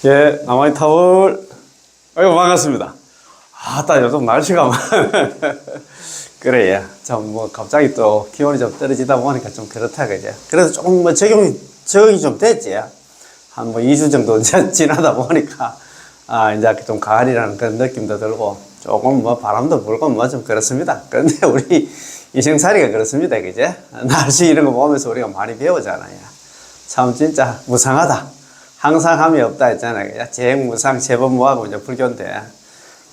예, 남아이 타월. 아이고, 반갑습니다. 딱 요즘 날씨가. 그래, 예. 참, 갑자기 또 기온이 좀 떨어지다 보니까 좀 그렇다, 그죠? 그래서 조금 적응이 좀 됐지. 한 2주 정도 지나다 보니까, 이제 좀 가을이라는 그런 느낌도 들고, 조금 바람도 불고 좀 그렇습니다. 그런데 우리 이생살이가 그렇습니다, 그죠? 날씨 이런 거 보면서 우리가 많이 배우잖아요. 참, 진짜 무상하다. 항상 함이 없다 했잖아요. 재행무상, 재범무하고 이제 불교인데,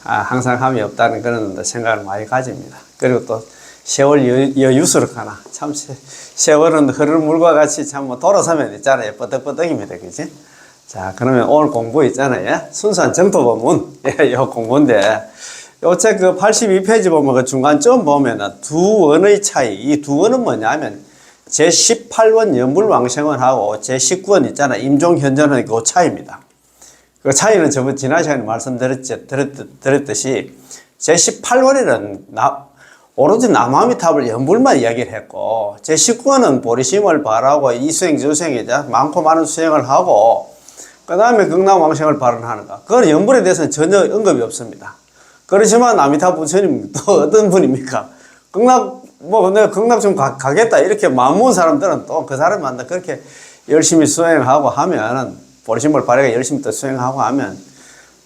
항상 함이 없다는 그런 생각을 많이 가집니다. 그리고 또 세월 여유스럽 하나. 참, 세월은 흐르는 물과 같이 참 돌아서면 있잖아요. 뻐덕뻐덕입니다. 그지? 자, 그러면 오늘 공부 있잖아요. 순수한 정토법문. 예, 요 공부인데, 요 책 그 82페이지 보면 그 중간쯤 보면은 두 원의 차이. 이 두 원은 뭐냐면, 제18원 연불왕생원하고 제19원 있잖아. 임종현전의 그 차이입니다. 그 차이는 저번 지난 시간에 말씀드렸듯이 제18원에는 오로지 남아미탑을 연불만 이야기를 했고 제19원은 보리심을 발하고 이수행 저수행이자 많고 많은 수행을 하고 그 다음에 극락왕생을 발언하는 거. 그건 연불에 대해서는 전혀 언급이 없습니다. 그렇지만 아미타 부처님 또 어떤 분입니까? 내가 극락 좀 가겠다. 이렇게 마음 먹은 사람들은 또 그 사람한테 그렇게 열심히 수행하고 하면은, 보리심을 발휘가 열심히 또 수행하고 하면,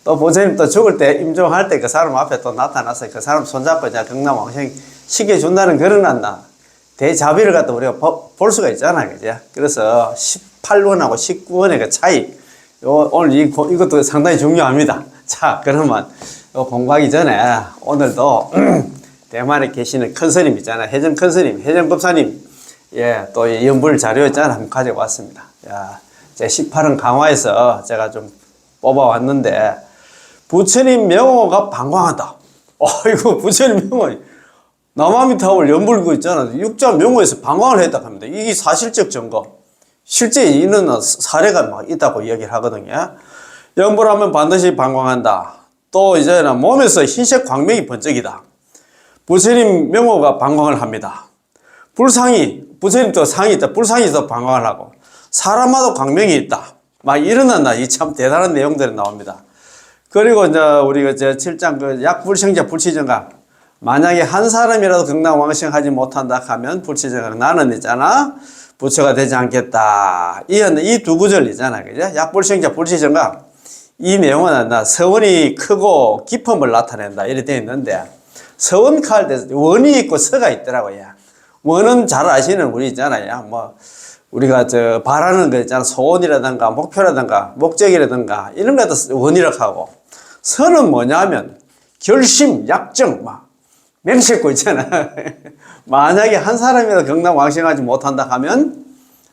또 부처님 또 죽을 때, 임종할 때 그 사람 앞에 또 나타나서 그 사람 손잡고 이제 극락왕생 시켜준다는 그런 대자비를 갖다 우리가 볼 수가 있잖아요. 그죠? 그래서 18원하고 19원의 그 차이, 오늘 이것도 상당히 중요합니다. 자, 그러면 공부하기 전에 오늘도 대만에 계시는 큰 스님 있잖아요. 해전 큰 스님, 해전법사님, 예, 또 연불 자료 있잖아요. 한번 가지고 왔습니다. 야, 제 18은 강화에서 제가 좀 뽑아왔는데, 부처님 명호가 방광한다. 이거 부처님 명호, 남아미타월 연불 그 있잖아요. 육자 명호에서 방광을 했다 합니다. 이게 사실적 증거. 실제 있는 사례가 막 있다고 이야기를 하거든요. 연불하면 반드시 방광한다. 또 이제는 몸에서 흰색 광명이 번쩍이다. 부처님 명호가 방광을 합니다. 부처님 또 상이 있다. 불상이 또 방광을 하고, 사람마다 광명이 있다. 막 이런 이 참 대단한 내용들이 나옵니다. 그리고 이제 우리가 7장 그 약불생자 불치정각. 만약에 한 사람이라도 극락왕생하지 못한다 하면 불치정각 나는 있잖아. 부처가 되지 않겠다. 이 두 구절 있잖아. 그죠? 약불생자 불치정각. 이 내용은 서원이 크고 깊음을 나타낸다. 이렇게 되어 있는데, 서원칼 때 원이 있고 서가 있더라고요. 원은 잘 아시는 우리 있잖아요. 우리가 바라는 거 있잖아. 소원이라든가 목표라든가 목적이라든가 이런 것도 원이라고 하고, 서는 뭐냐면 결심, 약정, 맹세코 있잖아. 만약에 한 사람이라도 극락왕생하지 못한다 하면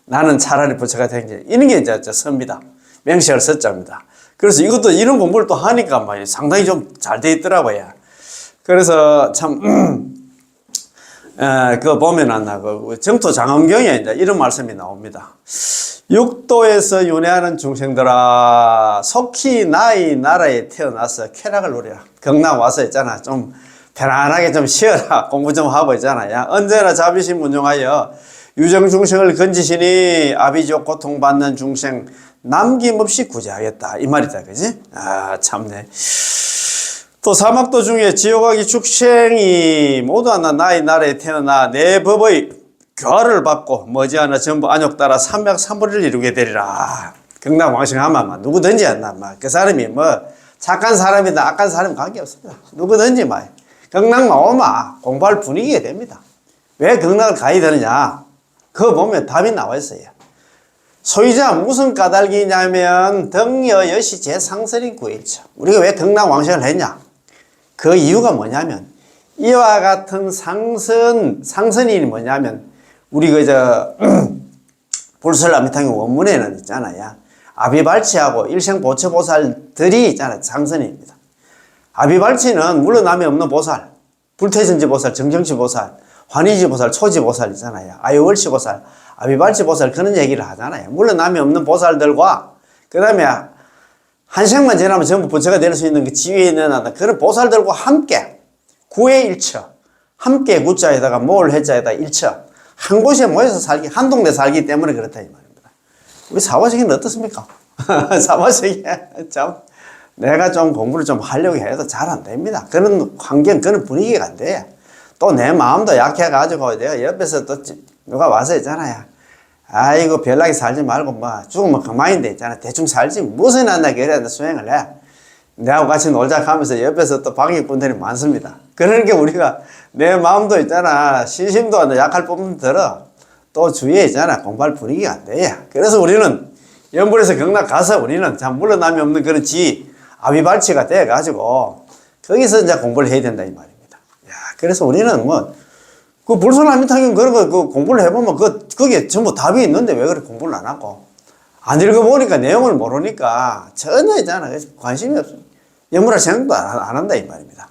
나는 차라리 부처가 되겠지. 이런 게 이제 서입니다. 맹세할 서자입니다. 그래서 이것도 이런 공부를 또 하니까 상당히 좀 잘 돼 있더라고요. 그래서 참, 그거 보면은, 정토 장엄경에 이제 이런 말씀이 나옵니다. 육도에서 윤회하는 중생들아, 속히 나의 나라에 태어나서 쾌락을 누리라. 경남 와서 있잖아. 좀 편안하게 좀 쉬어라. 공부 좀 하고 있잖아요. 언제나 자비심 운용하여 유정중생을 건지시니 아비족 고통받는 중생 남김없이 구제하겠다. 이 말이다. 그지? 참네. 또 사막도 중에 지옥하기 축생이 모두 하나 나의 나라에 태어나 내 법의 교화를 받고 머지않아 전부 안욕 따라 삼백삼불을 이루게 되리라. 극락왕생하면 누구든지 그 사람이 착한 사람이다 악한 사람 관계없습니다. 누구든지 극락만 오면 공부할 분위기가 됩니다. 왜 극락을 가야 되느냐? 그거 보면 답이 나와 있어요. 소유자 무슨 까닭이냐면 등여 여시 제상설인 구일처. 우리가 왜 극락왕생을 했냐? 그 이유가 뭐냐면, 이와 같은 상선이 뭐냐면, 우리 불설아미탕의 원문에는 있잖아요. 아비발치하고 일생보처보살들이 있잖아요. 상선입니다. 아비발치는 물론 남이 없는 보살, 불태전지보살, 정정치보살, 환희지보살, 초지보살 있잖아요. 아유월치보살, 아비발치보살 그런 얘기를 하잖아요. 물론 남이 없는 보살들과, 그 다음에 한생만 지나면 전부 부처가 될 수 있는 그 지위에 있는 그런 보살들과 함께 구의 일처, 함께 구자에다가 모을 해자에다 일처, 한 곳에 모여서 살기, 한 동네 살기 때문에 그렇다 이 말입니다. 우리 사화생은 어떻습니까? 사무직이 참 내가 좀 공부를 좀 하려고 해도 잘 안 됩니다. 그런 환경, 그런 분위기가 안 돼. 또 내 마음도 약해가지고 내가 옆에서 또 누가 와서 있잖아요. 아이고 별나게 살지 말고 뭐 죽으면 그만인데 있잖아. 대충 살지 무슨 한다 그래 수행을 해. 내하고 같이 놀자 하면서 옆에서 또 방해꾼들이 많습니다. 그러니까 우리가 내 마음도 있잖아. 신심도 약할 뿐만 들어. 또 주위에 있잖아. 공부할 분위기가 안 돼. 그래서 우리는 연불에서 경락 가서 우리는 참 물러남이 없는 그런 아비발치가 돼가지고 거기서 이제 공부를 해야 된다 이 말입니다. 야, 그래서 우리는 뭐 그 불소나미탕경 그런 거 그 공부를 해보면 그게 전부 답이 있는데 왜 그렇게 공부를 안 하고 안 읽어보니까 내용을 모르니까 전혀 있잖아. 관심이 없어. 연불할 생각도 안 한다 이 말입니다.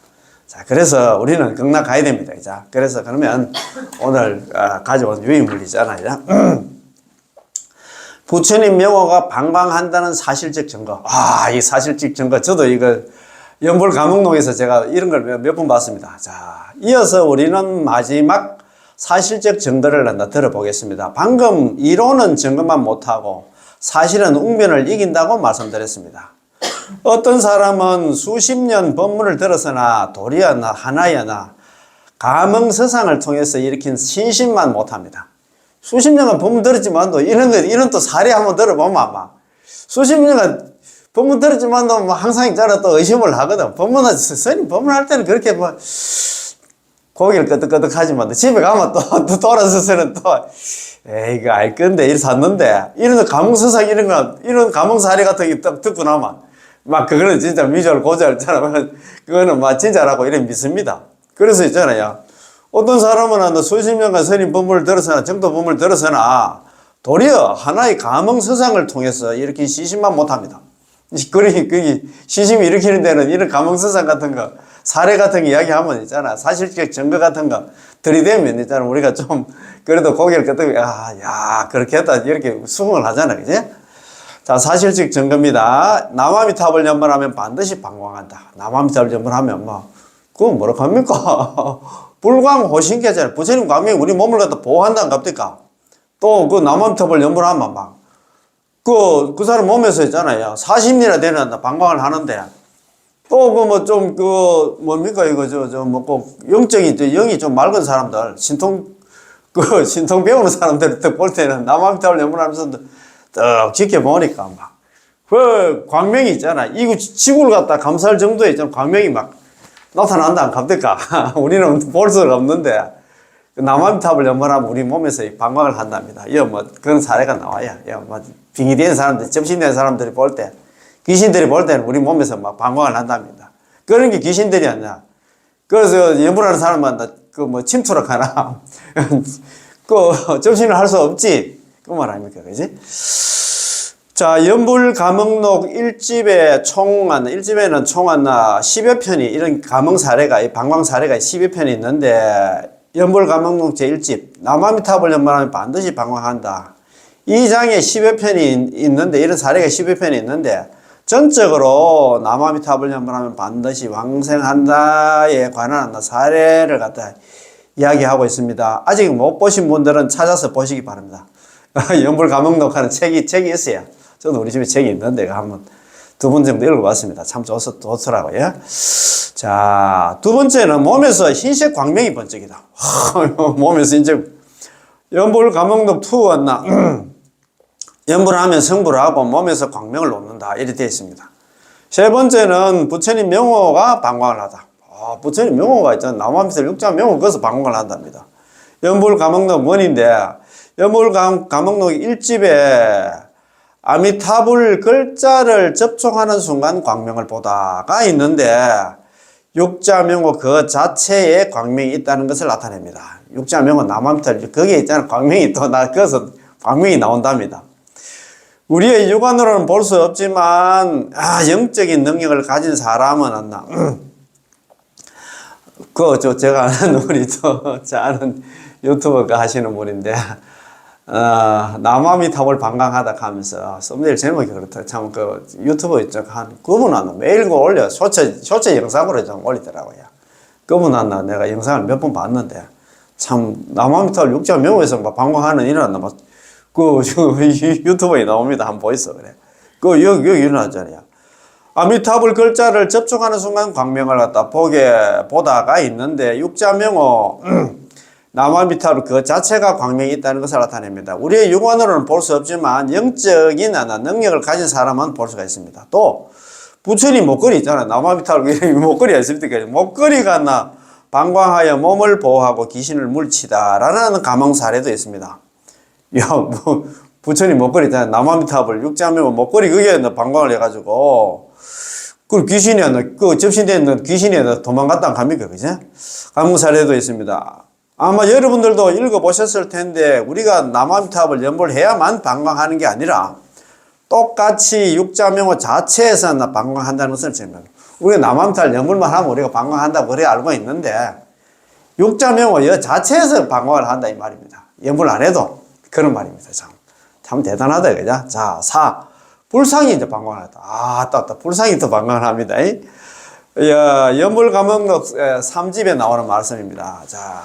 자, 그래서 우리는 경락 가야 됩니다. 자, 그래서 그러면 오늘 가져온 유인물이잖아요. 부처님 명호가 방광한다는 사실적 증거. 이 사실적 증거. 저도 이거 연불 감흥록에서 제가 이런 걸 몇 번 봤습니다. 자, 이어서 우리는 마지막 사실적 증거를 한번 들어보겠습니다. 방금 이론은 증거만 못하고 사실은 웅변을 이긴다고 말씀드렸습니다. 어떤 사람은 수십 년 법문을 들어서나 도리였나 하나였나 감흥서상을 통해서 일으킨 신심만 못합니다. 수십 년간 법문 들었지만도 이런 또 사례 한번 들어보면 아마 수십 년간 법문 들었지만도 뭐 항상 있잖아 또 의심을 하거든. 스님 법문할 때는 그렇게 뭐 고개를 끄덕끄덕 하지만 집에 가면 또 돌아서서는 또 이거 알 건데 이래 샀는데 이런 감흥서상 이런 감흥 사례 같은 게 딱 듣고 나면 막 그거는 진짜 미절 고절 있잖아. 그거는 막 진짜라고 이래 믿습니다. 그래서 있잖아요. 어떤 사람은 수십 년간 스님 법문을 들어서나 정도 법문을 들어서나 도리어 하나의 감흥서상을 통해서 일으킨 시심만 못합니다. 그게 시심이 일으키는 데는 이런 감흥서상 같은 거 사례 같은 거 이야기하면 있잖아. 사실적 증거 같은 거 들이대면 있잖아. 우리가 좀 그래도 고개를 끄덕여 그렇게 했다 이렇게 수긍을 하잖아. 그지? 자, 사실적 증거입니다. 남아미탑을 연번하면 반드시 방광한다. 남아미탑을 연번하면 뭐 그건 뭐라고 합니까? 불광호신계잖아요. 부처님 광명이 우리 몸을 갖다 보호한다는 겁니까? 또 그 남아미탑을 연번하면 막 그 사람 몸에서 있잖아요. 40년이나 되는 방광을 하는데 또 뭡니까 이거 뭐 꼭 영적인 영이 좀 맑은 사람들 신통 배우는 사람들 볼 때는 남아미탑을 연번하면서 딱 지켜보니까 막 그 광명이 있잖아. 이거 지구를 갖다 감쌀 정도의 있잖아. 광명이 막 나타난다 갑니까? 우리는 볼 수가 없는데 남아미탑을 연번하면 우리 몸에서 방광을 한답니다. 이거 뭐 그런 사례가 나와요. 이거 뭐 빙의된 사람들, 점심된 사람들이 볼 때, 귀신들이 볼 때는 우리 몸에서 막 방광을 한답니다. 그런 게 귀신들이 아니야. 그래서 연분하는 사람은 뭐 침투력 하나, 점심을 할 수 없지. 그 말 아닙니까, 그지? 자, 연불감흥록 1집에 1집에는 총 한 10여 편이, 이런 감흥 사례가, 방광 사례가 10여 편이 있는데, 연불감흥록 제1집, 남아미탑을 연번하면 반드시 방광한다. 이 장에 10여 편이 있는데, 이런 사례가 10여 편이 있는데, 전적으로 남아미탑을 연번하면 반드시 왕생한다에 관한 사례를 갖다 이야기하고 있습니다. 아직 못 보신 분들은 찾아서 보시기 바랍니다. 연불감흥록 하는 책이 있어요. 저도 우리 집에 책이 있는데, 한번 두 번 정도 읽어봤습니다. 참 좋더라고요. 자, 두 번째는 몸에서 흰색 광명이 번쩍이다. 몸에서 이제 연불감흥록 2 왔나? 연불하면 성불을 하고 몸에서 광명을 놓는다. 이렇게 되어 있습니다. 세 번째는 부처님 명호가 방광을 하다. 부처님 명호가 있잖아. 남아미탑 6자 명호 거기서 방광을 한답니다. 연불감흥록 1인데 연불감흥록 1집에 아미타불 글자를 접촉하는 순간 광명을 보다가 있는데 육자명호 그 자체에 광명이 있다는 것을 나타냅니다. 육자명호 남아미탑 거기에 있잖아. 광명이 거기서 광명이 나온답니다. 우리의 육안으로는 볼 수 없지만 영적인 능력을 가진 사람은 제가 아는 우리 아는 유튜버가 하시는 분인데 남아미탑을 방광하다 하면서 썸네일 제목이 그렇다. 참 유튜브 있죠. 그분 매일 올려 쇼츠 영상으로 좀 올리더라고요. 그분 내가 영상을 몇 번 봤는데 참 남아미탑 육자명호에서 방광하는 일은 유튜브에 나옵니다. 한번 보이소. 그래. 여기 일어났잖아요. 아미타불 글자를 접촉하는 순간 광명을 갖다 보다가 있는데 육자명호 남아미타불 그 자체가 광명이 있다는 것을 나타냅니다. 우리의 육안으로는 볼 수 없지만 영적인 능력을 가진 사람은 볼 수가 있습니다. 또 부처님 목걸이 있잖아요. 남아미타불 목걸이가 있습니까? 목걸이가 방광하여 몸을 보호하고 귀신을 물치다라는 가망 사례도 있습니다. 부처님 목걸이 있잖아요. 남아미타불 육자명호 목걸이 그게 방광을 해가지고 그 귀신이 그 접신된 귀신이 도망갔다 갑니까? 그죠? 가망 사례도 있습니다. 아마 여러분들도 읽어보셨을 텐데 우리가 남아미타불 연불 해야만 방광하는 게 아니라 똑같이 육자명호 자체에서 방광한다는 것을 지금 우리가 남아미타불 연불만 하면 우리가 방광한다고 그래 알고 있는데 육자명호 여 자체에서 방광을 한다 이 말입니다. 연불 안 해도 그런 말입니다. 참 대단하다 그죠? 자, 불상이 이제 방광을 했다. 불상이 또 방광을 합니다. 연불감흥록 3집에 나오는 말씀입니다. 자,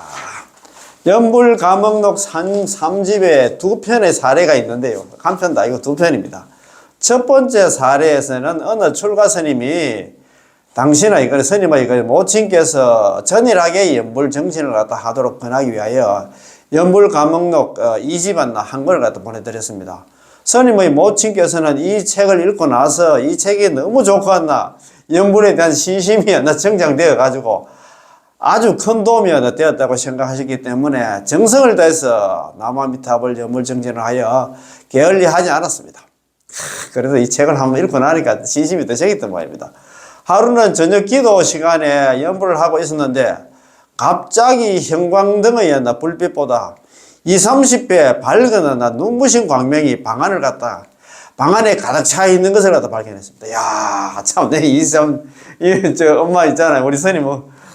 연불감흥록 3집에 두 편의 사례가 있는데요. 한 편도 아니고 두 편입니다. 첫 번째 사례에서는 어느 출가 스님이 당신의 스님의 모친께서 전일하게 연불 정신을 갖다 하도록 권하기 위하여 연불감흥록 2집안 한 권을 갖다 보내드렸습니다. 스님의 모친께서는 이 책을 읽고 나서 이 책이 너무 좋고 연불에 대한 신심이 정장되어 가지고 아주 큰 도움이 되었다고 생각하셨기 때문에 정성을 다해서 남아미타불 연불정진을 하여 게을리하지 않았습니다. 그래서 이 책을 한번 읽고 나니까 신심이 더 생겼던 모양입니다. 하루는 저녁 기도 시간에 연불을 하고 있었는데 갑자기 형광등의 불빛보다 20-30배 밝은 눈부신 광명이 방 안에 가득 차 있는 것을 갖다 발견했습니다. 야, 참, 저 엄마 있잖아요. 우리 스님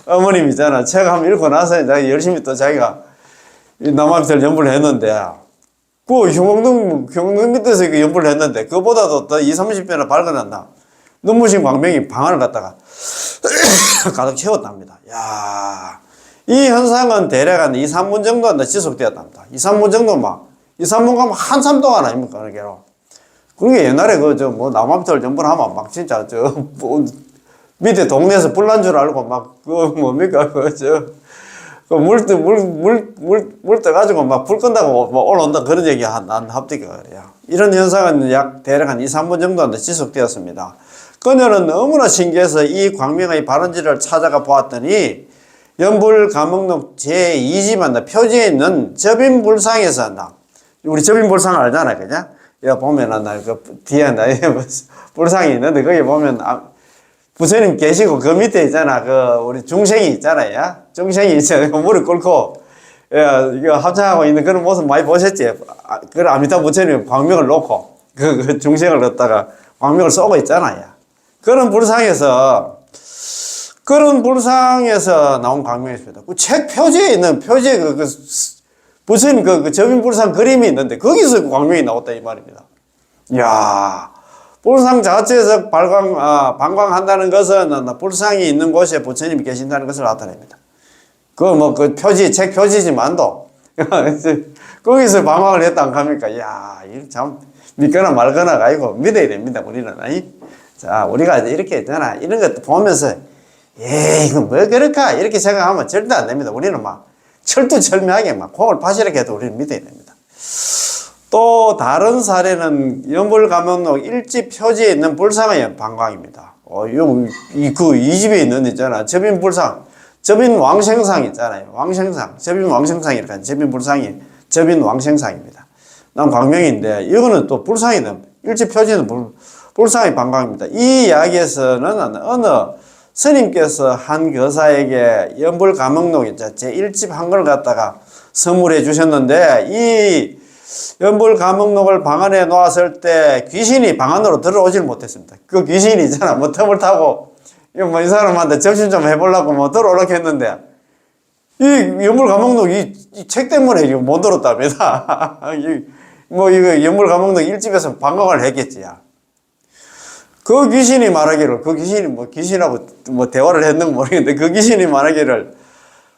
어머님 있잖아. 책 한번 읽고 나서 열심히 또 자기가 남아미타불 연불을 했는데, 그 형광등 밑에서 연불을 했는데, 그보다도 더 20-30배나 밝은 눈부신 광명이 방 안을 갖다가 가득 채웠답니다. 야, 이 현상은 대략 한 2-3분 정도 지속되었답니다. 2-3분 정도 2-3분 가면 한참 동안 아닙니까? 그러게 옛날에 남아미타불 연불 하면 진짜 밑에 동네에서 불 난 줄 알고 물 떠가지고 불 끈다고 올라온다 그런 얘기 난 합디가 그래요. 이런 현상은 대략 한 2-3분 정도 지속되었습니다. 그녀는 너무나 신기해서 이 광명의 발원지를 찾아가 보았더니 연불감흥록 제2집안 표지에 있는 접인불상에서 우리 접인불상 알잖아요. 그죠? 여기 보면 뒤에 불상이 있는데 거기 보면 부처님 계시고 그 밑에 있잖아. 우리 중생이 있잖아요. 중생이 있잖아요. 무릎 꿇고 이거 합창하고 있는 그런 모습 많이 보셨지? 그 아미타 부처님 광명을 놓고 그 중생을 갖다가 광명을 쏘고 있잖아요. 그런 불상에서 나온 광명이었습니다. 그 책 표지에 있는 부처님 접인불상 그림이 있는데 거기서 광명이 나왔다 이 말입니다. 이야, 불상 자체에서 방광한다는 것은 불상이 있는 곳에 부처님이 계신다는 것을 나타냅니다. 책 표지지만도 거기서 방광을 했다 안 합니까? 이야, 이거 참 믿거나 말거나가 아니고 믿어야 됩니다. 우리는. 자, 우리가 이렇게 있잖아. 이런 것도 보면서 이거 뭐 그럴까? 이렇게 생각하면 절대 안 됩니다. 우리는 철두철미하게 콩을 파시렇게 해도 우리는 믿어야 됩니다. 또 다른 사례는 연불감흥록 1집 표지에 있는 불상의 방광입니다. 이 집에 있는 있잖아. 접인불상, 접인왕생상 있잖아요. 왕생상, 접인왕생상이 이렇게 접인불상이 접인왕생상입니다. 난 광명인데 이거는 또 불상이든 1집 표지는 불상의 방광입니다. 이 이야기에서는 어느 스님께서 한 교사에게 연불감흥록 제1집 한 걸 갖다가 선물해 주셨는데 이 연불감흥록을 방 안에 놓았을 때 귀신이 방 안으로 들어오질 못했습니다. 그 귀신이 있잖아. 틈을 타고 이 사람한테 접신 좀 해보려고 들어오려고 했는데 이 연불감흥록 이 책 때문에 못 들었답니다. 이거 연불감흥록 1집에서 방광을 했겠지. 그 귀신이 말하기를, 귀신하고 대화를 했는지 모르겠는데, 그 귀신이 말하기를,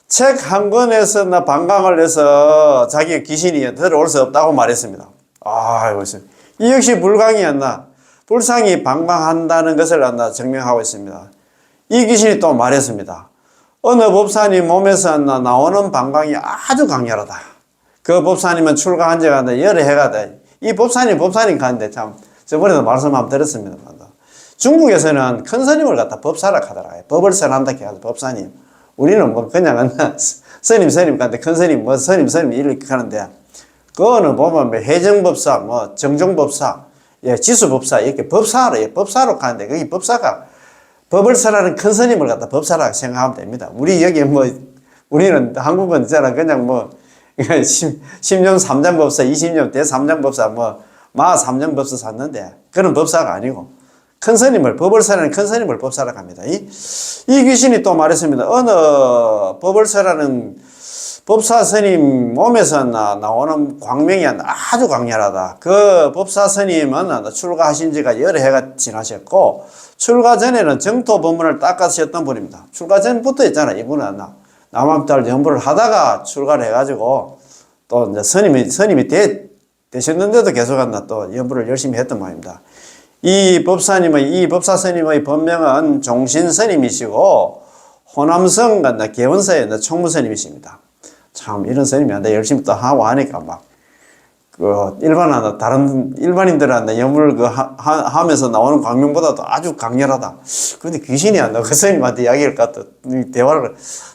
책 한 권에서 방광을 해서 자기 귀신이 들어올 수 없다고 말했습니다. 이 역시 불광이었나? 불상이 방광한다는 것을 증명하고 있습니다. 이 귀신이 또 말했습니다. 어느 법사님 몸에서 나오는 방광이 아주 강렬하다. 그 법사님은 출가한 지가 여러 해가 돼. 이 법사님 가는데 참 저번에도 말씀 한번 드렸습니다. 중국에서는 큰 스님을 갖다 법사라 하더라고요. 법을 선한다 해가지고 법사님. 우리는 뭐 그냥 스님 간데 큰 스님 뭐 스님 이렇게 하는데 그거는 보면 뭐 해정법사 뭐 정정법사 예 지수법사 이렇게 법사로 가는데 거기 법사가 법을 설하는 큰 스님을 갖다 법사라고 생각하면 됩니다. 우리 여기 뭐 우리는 한국은 있잖아 그냥 뭐 10년 3장법사 20년 대3장법사 뭐 마 3장법사 샀는데 그런 법사가 아니고 큰 스님을 법을 설하는 큰 스님을 법사라고 합니다. 이 귀신이 또 말했습니다. 어느 법을 설하는 법사 스님 몸에서 나오는 광명이 아주 강렬하다. 그 법사 스님은 출가하신 지가 여러 해가 지나셨고 출가 전에는 정토 법문을 닦아쓰셨던 분입니다. 출가 전부터 있잖아요. 이분은 남암달 연부를 하다가 출가를 해가지고 또 이제 스님이 되셨는데도 계속 또 연부를 열심히 했던 모양입니다. 이 법사 스님의 본명은 종신 스님이시고 호남성 개원사의 총무 스님이십니다. 참 이런 스님이 열심히 또 하고 하니까 다른 일반인들한테 염을 하면서 나오는 광명보다도 아주 강렬하다. 그런데 귀신이 그 스님한테 이야기를 갖다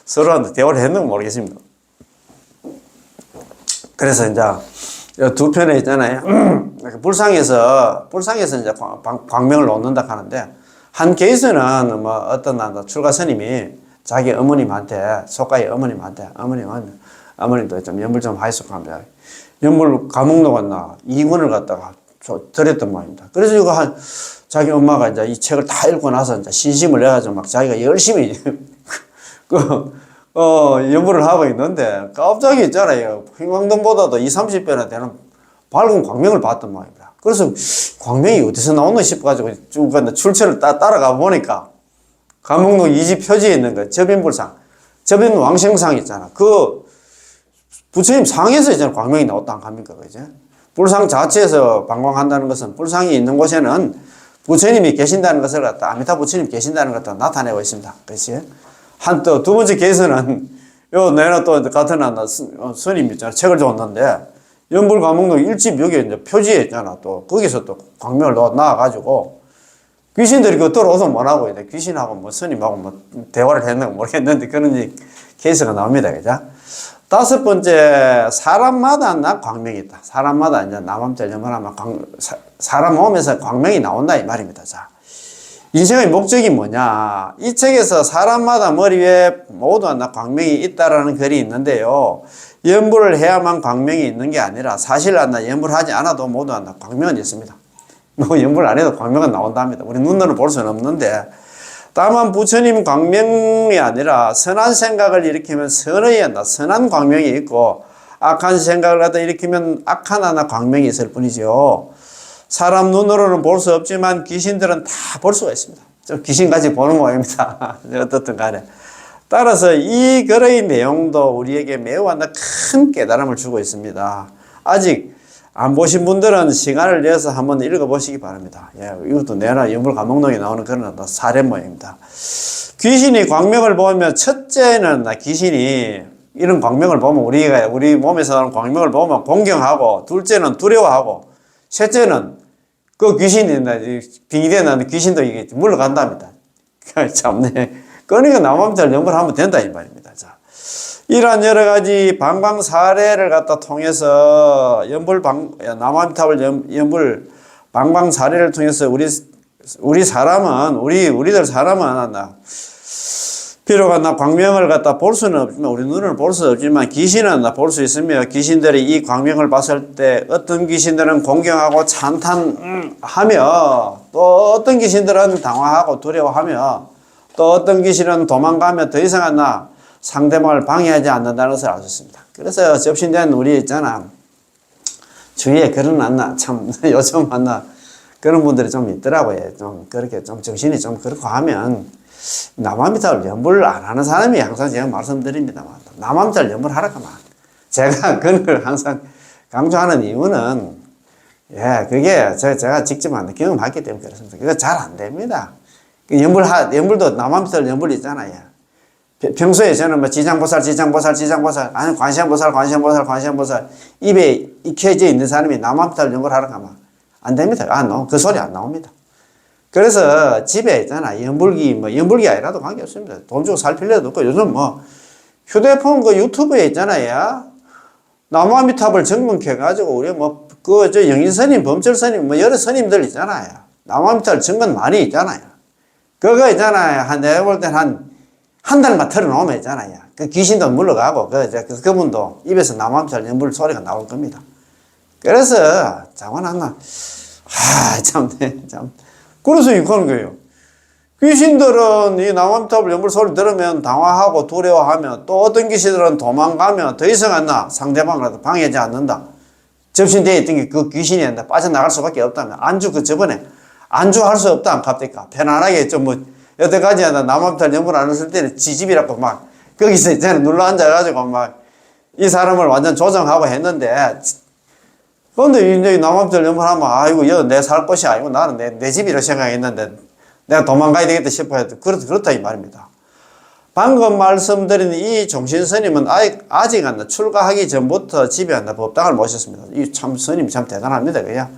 서로한테 대화를 했는지 모르겠습니다. 그래서 이제 두 편에 있잖아요. 불상에서 이제 광명을 놓는다 하는데 한 케이스는 뭐 어떤 출가 스님이 자기 어머님한테 속가의 어머님한테 어머님도 좀 연불 좀 하시고 합니다. 연불 감옥록은 2권을 갖다가 드렸던 모양입니다. 그래서 이거 자기 엄마가 이제 이 책을 다 읽고 나서 이제 신심을 내가지고 막 자기가 열심히 연불을 하고 있는데 갑자기 있잖아요. 횡광등보다도 20-30배나 되는 밝은 광명을 봤던 모양입니다. 그래서 광명이 어디서 나오나 싶어가지고 쭉 출처를 따라가 보니까 감옥록 2집 표지에 있는 거 접인불상, 접인 왕생상 있잖아. 그 부처님 상에서 이제 광명이 나왔다 합니까? 그죠? 불상 자체에서 방광한다는 것은 불상이 있는 곳에는 부처님이 계신다는 것을 갖다 아미타 부처님 계신다는 것을 갖다 나타내고 있습니다. 그렇지? 두 번째 케이스는 내가 또 같은 스님 있잖아. 책을 줬는데 연불 감옥록 1집 여기 이제 표지에 있잖아. 또 거기서 또 광명을 나와가지고 귀신들이 들어오서 뭐라고 이제 귀신하고 뭐 스님하고 뭐 대화를 했는가 모르겠는데 그런 케이스가 나옵니다. 그죠? 다섯 번째, 사람마다 광명이 있다. 사람마다 이제 남암절 연말하면 사람 몸에서 광명이 나온다 이 말입니다. 자, 인생의 목적이 뭐냐? 이 책에서 사람마다 머리 위에 모두 광명이 있다라는 글이 있는데요. 연불을 해야만 광명이 있는 게 아니라 사실 연불하지 않아도 모두 광명은 있습니다. 뭐 연불 안 해도 광명은 나온답니다. 우리 눈으로 볼 수는 없는데 다만 부처님 광명이 아니라 선한 생각을 일으키면 선한 광명이 있고 악한 생각을 갖다 일으키면 악한 광명이 있을 뿐이죠. 사람 눈으로는 볼 수 없지만 귀신들은 다 볼 수가 있습니다. 좀 귀신같이 보는 모양입니다. 어떻든 간에. 따라서 이 글의 내용도 우리에게 매우 큰 깨달음을 주고 있습니다. 아직 안 보신 분들은 시간을 내서 한번 읽어보시기 바랍니다. 예, 이것도 내나 연불 감옥록에 나오는 그런 사례 모양입니다. 귀신이 광명을 보면 첫째는 귀신이 이런 광명을 보면 우리 몸에서 나오는 광명을 보면 공경하고 둘째는 두려워하고 셋째는 그 귀신이 빙의되어 나는 귀신도 이게 물러간답니다. 참네. 그러니까 남암절 연불 하면 된다 이 말입니다. 자. 이러한 여러 가지 방광 사례를 갖다 통해서 남암탑을 연불 방광 사례를 통해서 우리들 사람은 비록 광명을 갖다 볼 수는 없지만 우리 눈을 볼 수 없지만 귀신은 볼 수 있으며 귀신들이 이 광명을 봤을 때 어떤 귀신들은 공경하고 찬탄하며 또 어떤 귀신들은 당황하고 두려워하며 또 어떤 귀신은 도망가며 더 이상 상대방을 방해하지 않는다는 것을 알 수 있습니다. 그래서 접신된 우리 있잖아. 주위에 그런 참 요즘 그런 분들이 좀 있더라고요. 좀 그렇게 좀 정신이 좀 그렇고 하면 남암미탈 연불 안 하는 사람이 항상 제가 말씀드립니다만 남암미탈 연불 하라고 하면 제가 그걸 항상 강조하는 이유는 예, 그게 제가 직접 경험했기 때문에 그렇습니다. 그거 잘 안 됩니다. 연불도 남한별 연불 있잖아요. 평소에 저는 뭐 지장보살, 아니 관세음보살 입에 익혀져 있는 사람이 남한별 연불 하러 가면 안 됩니다. 그 소리 안 나옵니다. 그래서 집에 있잖아. 연불기 아니라도 관계없습니다. 돈 주고 살 필요도 없고 요즘 뭐 휴대폰 그 유튜브에 있잖아요. 나무아미탑을 증명해가지고 우리 영인스님, 범철스님 여러 스님들 있잖아요. 나무아미탑 증건 많이 있잖아요. 그거 있잖아요. 내가 볼 땐 한 달만 털어놓으면 있잖아요. 그 귀신도 물러가고, 그분도 입에서 나무아미탑 연불 소리가 나올 겁니다. 그래서, 장관한나, 참. 그래서 이거는 거예요. 귀신들은 이 나무아미탑 연불 소리 들으면 당황하고 두려워하면 또 어떤 귀신들은 도망가면 더 이상 상대방을 방해하지 않는다. 접신되어 있던 게 그 귀신이 빠져나갈 수밖에 없다면 저번에 안주할 수 없다 갑니까? 편안하게 여태까지 남한탈 연불 안 했을 때는 지집이라고 거기서 있잖아 눌러 앉아가지고 이 사람을 완전 조정하고 했는데 그런데 이제 남한탈 연불 하면 아이고 여기 내 살 곳이 아니고 나는 내 집이라고 생각했는데 내가 도망가야 되겠다 싶어요. 그렇다 이 말입니다. 방금 말씀드린 이 종신스님은 아직 출가하기 전부터 집에 법당을 모셨습니다. 이 참 스님이 참 대단합니다. 그냥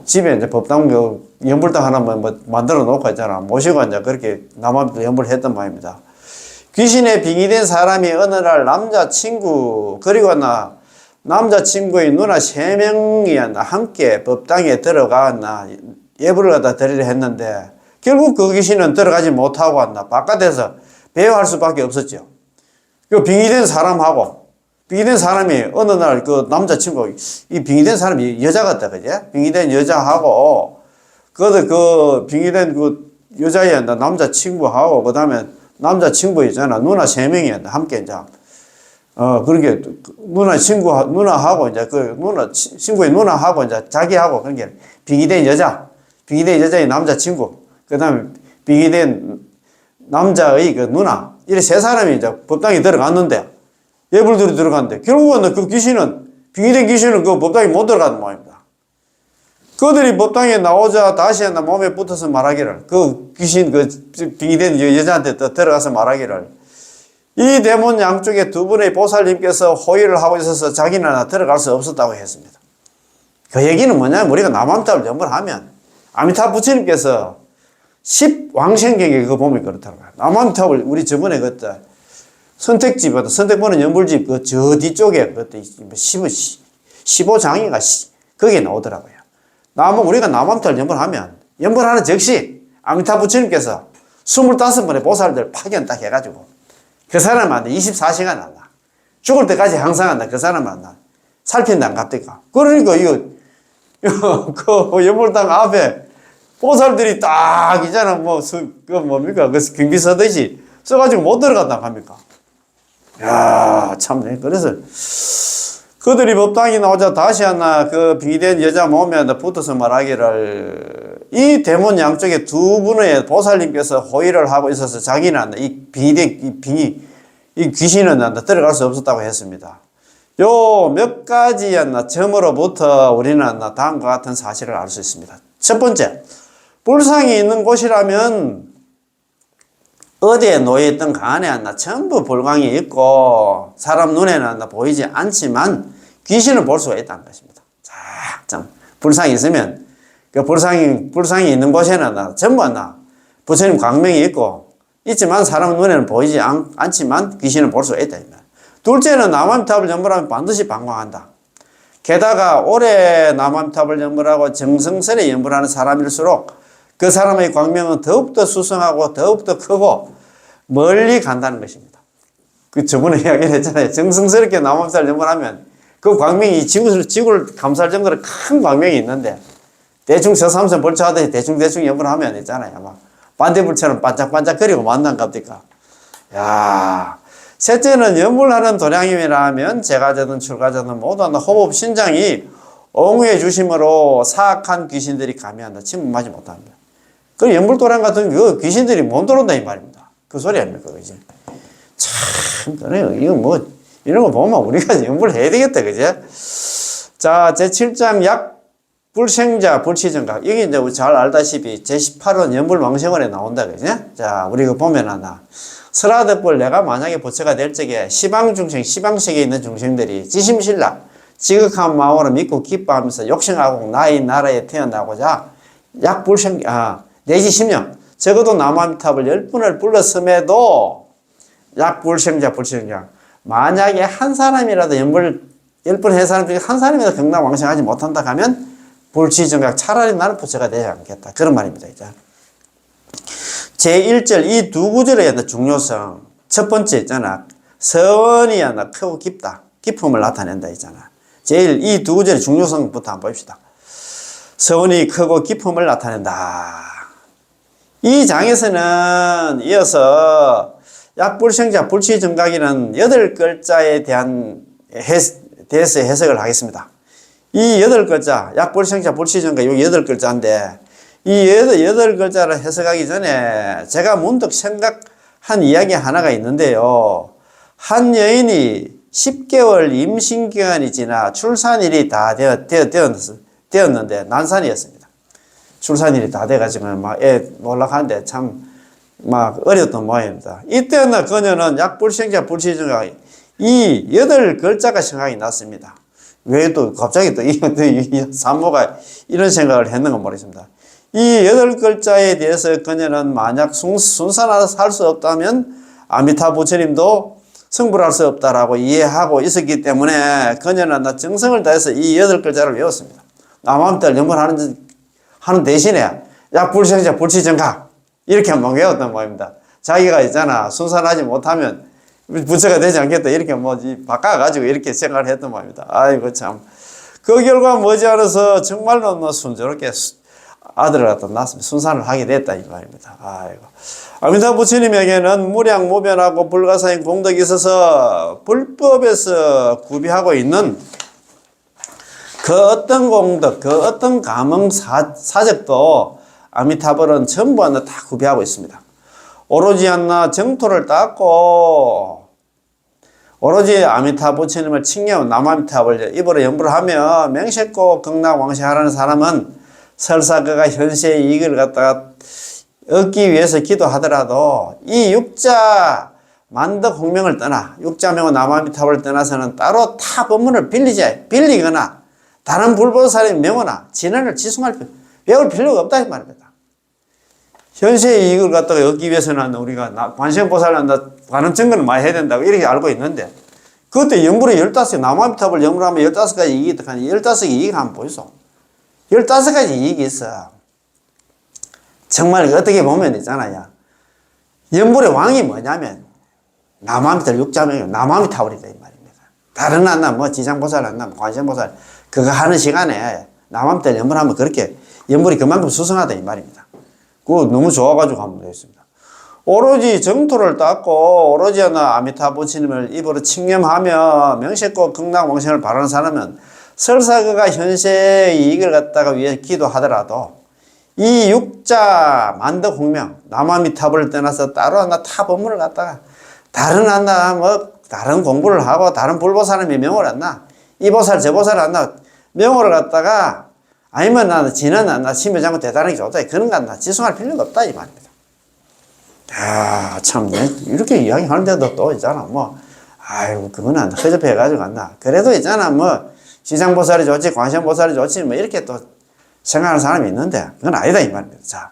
집에 이제 법당 연불당 하나 만들어 놓고 있잖아. 모시고 이제 그렇게 남한테 연불을 했던 모양입니다. 귀신에 빙의된 사람이 어느 날 남자친구 그리고 남자친구의 누나 3명이 함께 법당에 들어가 예불을 갖다 드리려 했는데 결국 그 귀신은 들어가지 못하고 바깥에서 배회할 수밖에 없었죠. 그 빙의된 사람이 어느 날 그 남자친구, 이 빙의된 사람이 여자 같다, 그제? 빙의된 여자하고, 그 빙의된 그 여자의 남자친구하고, 그 다음에 남자친구 있잖아. 누나 3명이 함께 이제, 그렇게 누나하고 이제 친구의 누나하고 이제 자기하고 그런 게 빙의된 여자의 남자친구, 그 다음에 빙의된 남자의 그 누나, 이렇게 3사람이 이제 법당에 들어갔는데, 예불들이 들어갔는데, 결국은 빙의된 귀신은 그 법당에 못 들어가는 모양입니다. 그들이 법당에 나오자 다시 몸에 붙어서 말하기를, 빙의된 여자한테 또 들어가서 말하기를, 이 대문 양쪽에 두 분의 보살님께서 호의를 하고 있어서 자기는 들어갈 수 없었다고 했습니다. 그 얘기는 뭐냐면, 우리가 남한탑을 연불하면, 아미타 부처님께서 10왕생경에 그거 보면 그렇더라고요. 남한탑을 우리 저번에 선택보는 연불집 저 뒤쪽에 15장인가 거기에 나오더라고요. 우리가 남한탑을 연불하면 연불하는 즉시 아미타 부처님께서 25번의 보살들 파견 딱 해가지고 그 사람한테 24시간 죽을 때까지 항상 그 사람한테 살핀다 안 갑니까? 그러니까 그 연불당 앞에 보살들이 딱 있잖아, 뭡니까? 경비 서듯이 써가지고 못 들어간다 합니까? 야, 참, 그래서, 그들이 법당에 나오자 다시 그 빙의된 여자 몸에 붙어서 말하기를, 이 대문 양쪽에 두 분의 보살님께서 호의를 하고 있어서 자기는 이 귀신은 들어갈 수 없었다고 했습니다. 요 몇 가지 점으로부터 우리는 다음과 같은 사실을 알 수 있습니다. 첫 번째, 불상이 있는 곳이라면 어디에 놓여있던 간에 전부 불광이 있고 사람 눈에는 보이지 않지만 귀신을 볼 수가 있다는 것입니다. 자, 불상이 있으면 그 불상이 있는 곳에는 전부 부처님 광명이 있지만 사람 눈에는 보이지 않지만 귀신을 볼 수가 있다. 둘째는 남한탑을 연불하면 반드시 방광한다. 게다가 오래 남한탑을 연불하고 정성스레 연불하는 사람일수록 그 사람의 광명은 더욱더 수성하고 더욱더 크고 멀리 간다는 것입니다. 저번에 이야기를 했잖아요. 정성스럽게 남한탑을 연불하면 그 광명이 지구를 감쌀 정도로 큰 광명이 있는데 대충 서삼선 벌초하듯이 대충 연불하면 있잖아요. 반대불처럼 반짝반짝거리고 만난 겁니까? 야, 셋째는 연불하는 도량임이라면 제가자든 출가자든 모두 호법 신장이 옹후해 주심으로 사악한 귀신들이 감히한다. 침범하지 못합니다. 그 연불도량 같은 그 귀신들이 못 들어온다 이 말입니다. 그 소리 아닙니까? 그지? 참, 그래요. 이런 거 보면 우리가 연불을 해야 되겠다. 그지? 자, 제7장 약 불생자, 불치정각. 여기 이제 잘 알다시피 제18원 연불망생원에 나온다, 그지? 자, 우리 그 보면 하나. 설하덕불 내가 만약에 부처가 될 적에 시방중생, 시방세계에 있는 중생들이 지심신락, 지극한 마음으로 믿고 기뻐하면서 욕심하고 나의 나라에 태어나고자 내지 10년, 적어도 남아미탑을 10분을 불렀음에도 약불생자, 불치정각. 만약에 한 사람이라도 연불 10분 한 사람 중에 한 사람이라도 경락왕생하지 못한다 하면 불치정각, 차라리 나는 부처가 되지 않겠다. 그런 말입니다. 이제. 제1절 이 두 구절의 중요성. 첫 번째 있잖아. 서원이 크고 깊다. 깊음을 나타낸다 있잖아. 제일 이 두 구절의 중요성부터 한번 봅시다. 서원이 크고 깊음을 나타낸다. 이 장에서는 이어서 약불생자, 불치정각이라는 8글자에 대해서 해석을 하겠습니다. 이 8글자, 약불생자, 불치정각, 여기 8글자인데, 이 8글자를 해석하기 전에 제가 문득 생각한 이야기 하나가 있는데요. 한 여인이 10개월 임신기간이 지나 출산일이 다 되었는데, 난산이었습니다. 출산일이 다 돼가지고 막 애 놀락하는데 막 어렸던 모양입니다. 이때는 그녀는 약불생자, 불치정각, 이 8글자가 생각이 났습니다. 왜 또 갑자기 또 이 산모가 이런 생각을 했는가 모르겠습니다. 이 8글자에 대해서 그녀는 만약 순산하여 살 수 없다면 아미타 부처님도 성불할 수 없다라고 이해하고 있었기 때문에 그녀는 정성을 다해서 이 8글자를 외웠습니다. 남아미타를 연번하는 대신에 약불생자, 불치정각 이렇게 한번 외웠단 말입니다. 자기가 있잖아 순산하지 못하면 부처가 되지 않겠다 이렇게 바꿔가지고 이렇게 생각을 했던 말입니다. 아이고 참 그 결과 머지않아서 정말로 순조롭게 아들을 갖다 낳았습니다. 순산을 하게 됐다 이 말입니다. 아이고 아미타 부처님에게는 무량무변하고 불가사인 공덕이 있어서 불법에서 구비하고 있는 그 어떤 공덕, 그 어떤 감흥 사적도 아미타불은 전부 하나 다 구비하고 있습니다. 오로지 정토를 닦고 오로지 아미타 부처님을 칭념 남아미타불 입으로 연불을 하며 맹세코 극락왕생하라는 사람은 설사 그가 현세의 이익을 갖다가 얻기 위해서 기도하더라도 이 육자 만덕 홍명을 떠나 육자명은 남아미타불을 떠나서는 따로 타 법문을 빌리거나 다른 불보살의 명호나 진언을 배울 필요가 없다 이 말입니다. 현세의 이익을 갖다가 얻기 위해서는 우리가 관세음보살한테 관음 증거를 많이 해야 된다고 이렇게 알고 있는데 그것도 연불에 15개 남아미탑을 연불하면 15가지 이익이 있다 하니 15개 이익 한번 보이소. 15가지 이익이 있어. 정말 어떻게 보면 있잖아요. 연불의 왕이 뭐냐면 남아미탑 육자명이 남아미타불이다 이 말입니다. 다른 한나 지장보살 한나 관세음보살 그거 하는 시간에 남아미탑 연불하면 그렇게 연불이 그만큼 수승하다 이 말입니다. 그거 너무 좋아가지고 하면 되겠습니다. 오로지 정토를 닦고 오로지 아미타 부처님을 입으로 칭념하며 명색고 극락왕생을 바라는 사람은 설사 그가 현세의 이익을 갖다가 위해 기도하더라도 이 육자 만덕 홍명 남아미타불을 떠나서 따로 하나 타 법문을 갖다가 다른 다른 공부를 하고 다른 불보살님의 명호를 한다. 이 보살 저 보살 한다. 명호를 갖다가 아니면 지는 심여장고 대단하게 좋다. 그런 거 한다. 지송할 필요가 없다. 이 말입니다. 아, 참, 이렇게 이야기 하는데도 또 있잖아. 아이고, 그건 허접해가지고 간다. 그래도 있잖아. 시장보살이 좋지, 관세음보살이 좋지, 이렇게 또 생각하는 사람이 있는데, 그건 아니다. 이 말입니다. 자.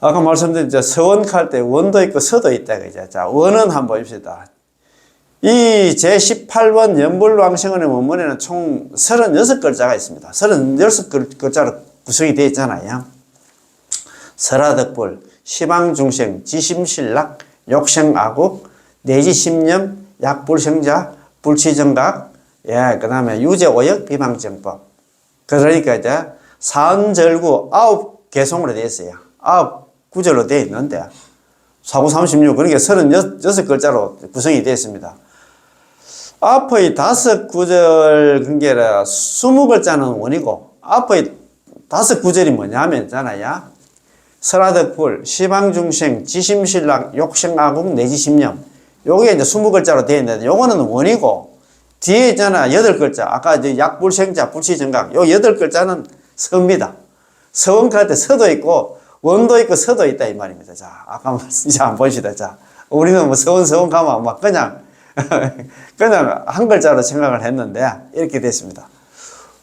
아까 말씀드린 서원할 때 원도 있고 서도 있다. 그죠? 자, 원은 한번 봅시다. 이 제18번 연불왕생원의 원문에는 총 36글자가 있습니다. 36글자로 구성이 되어 있잖아요. 설하덕불, 시방중생, 지심신락, 욕생아국, 내지심념, 약불생자, 불치정각, 그 다음에 유제오역, 비방정법. 그러니까 이제 사언절구 9개송으로 되어 있어요. 9구절로 되어 있는데, 4936, 그러니까 36글자로 구성이 되어 있습니다. 앞의 5구절 근계라 20글자는 원이고 앞의 5구절이 뭐냐면 있잖아요. 설하덕불, 시방중생, 지심신락, 욕생아국, 내지심념. 요게 이제 20글자로 되어 있는데 요거는 원이고 뒤에 있잖아. 8글자. 아까 이제 약불생자, 불시정각. 요 8글자는 서입니다. 서원카한테 서도 있고, 원도 있고, 서도 있다. 이 말입니다. 자, 아까 이제 한번 보시다. 자, 우리는 뭐 서원 가면 막 그냥, 그냥 한 글자로 생각을 했는데, 이렇게 됐습니다.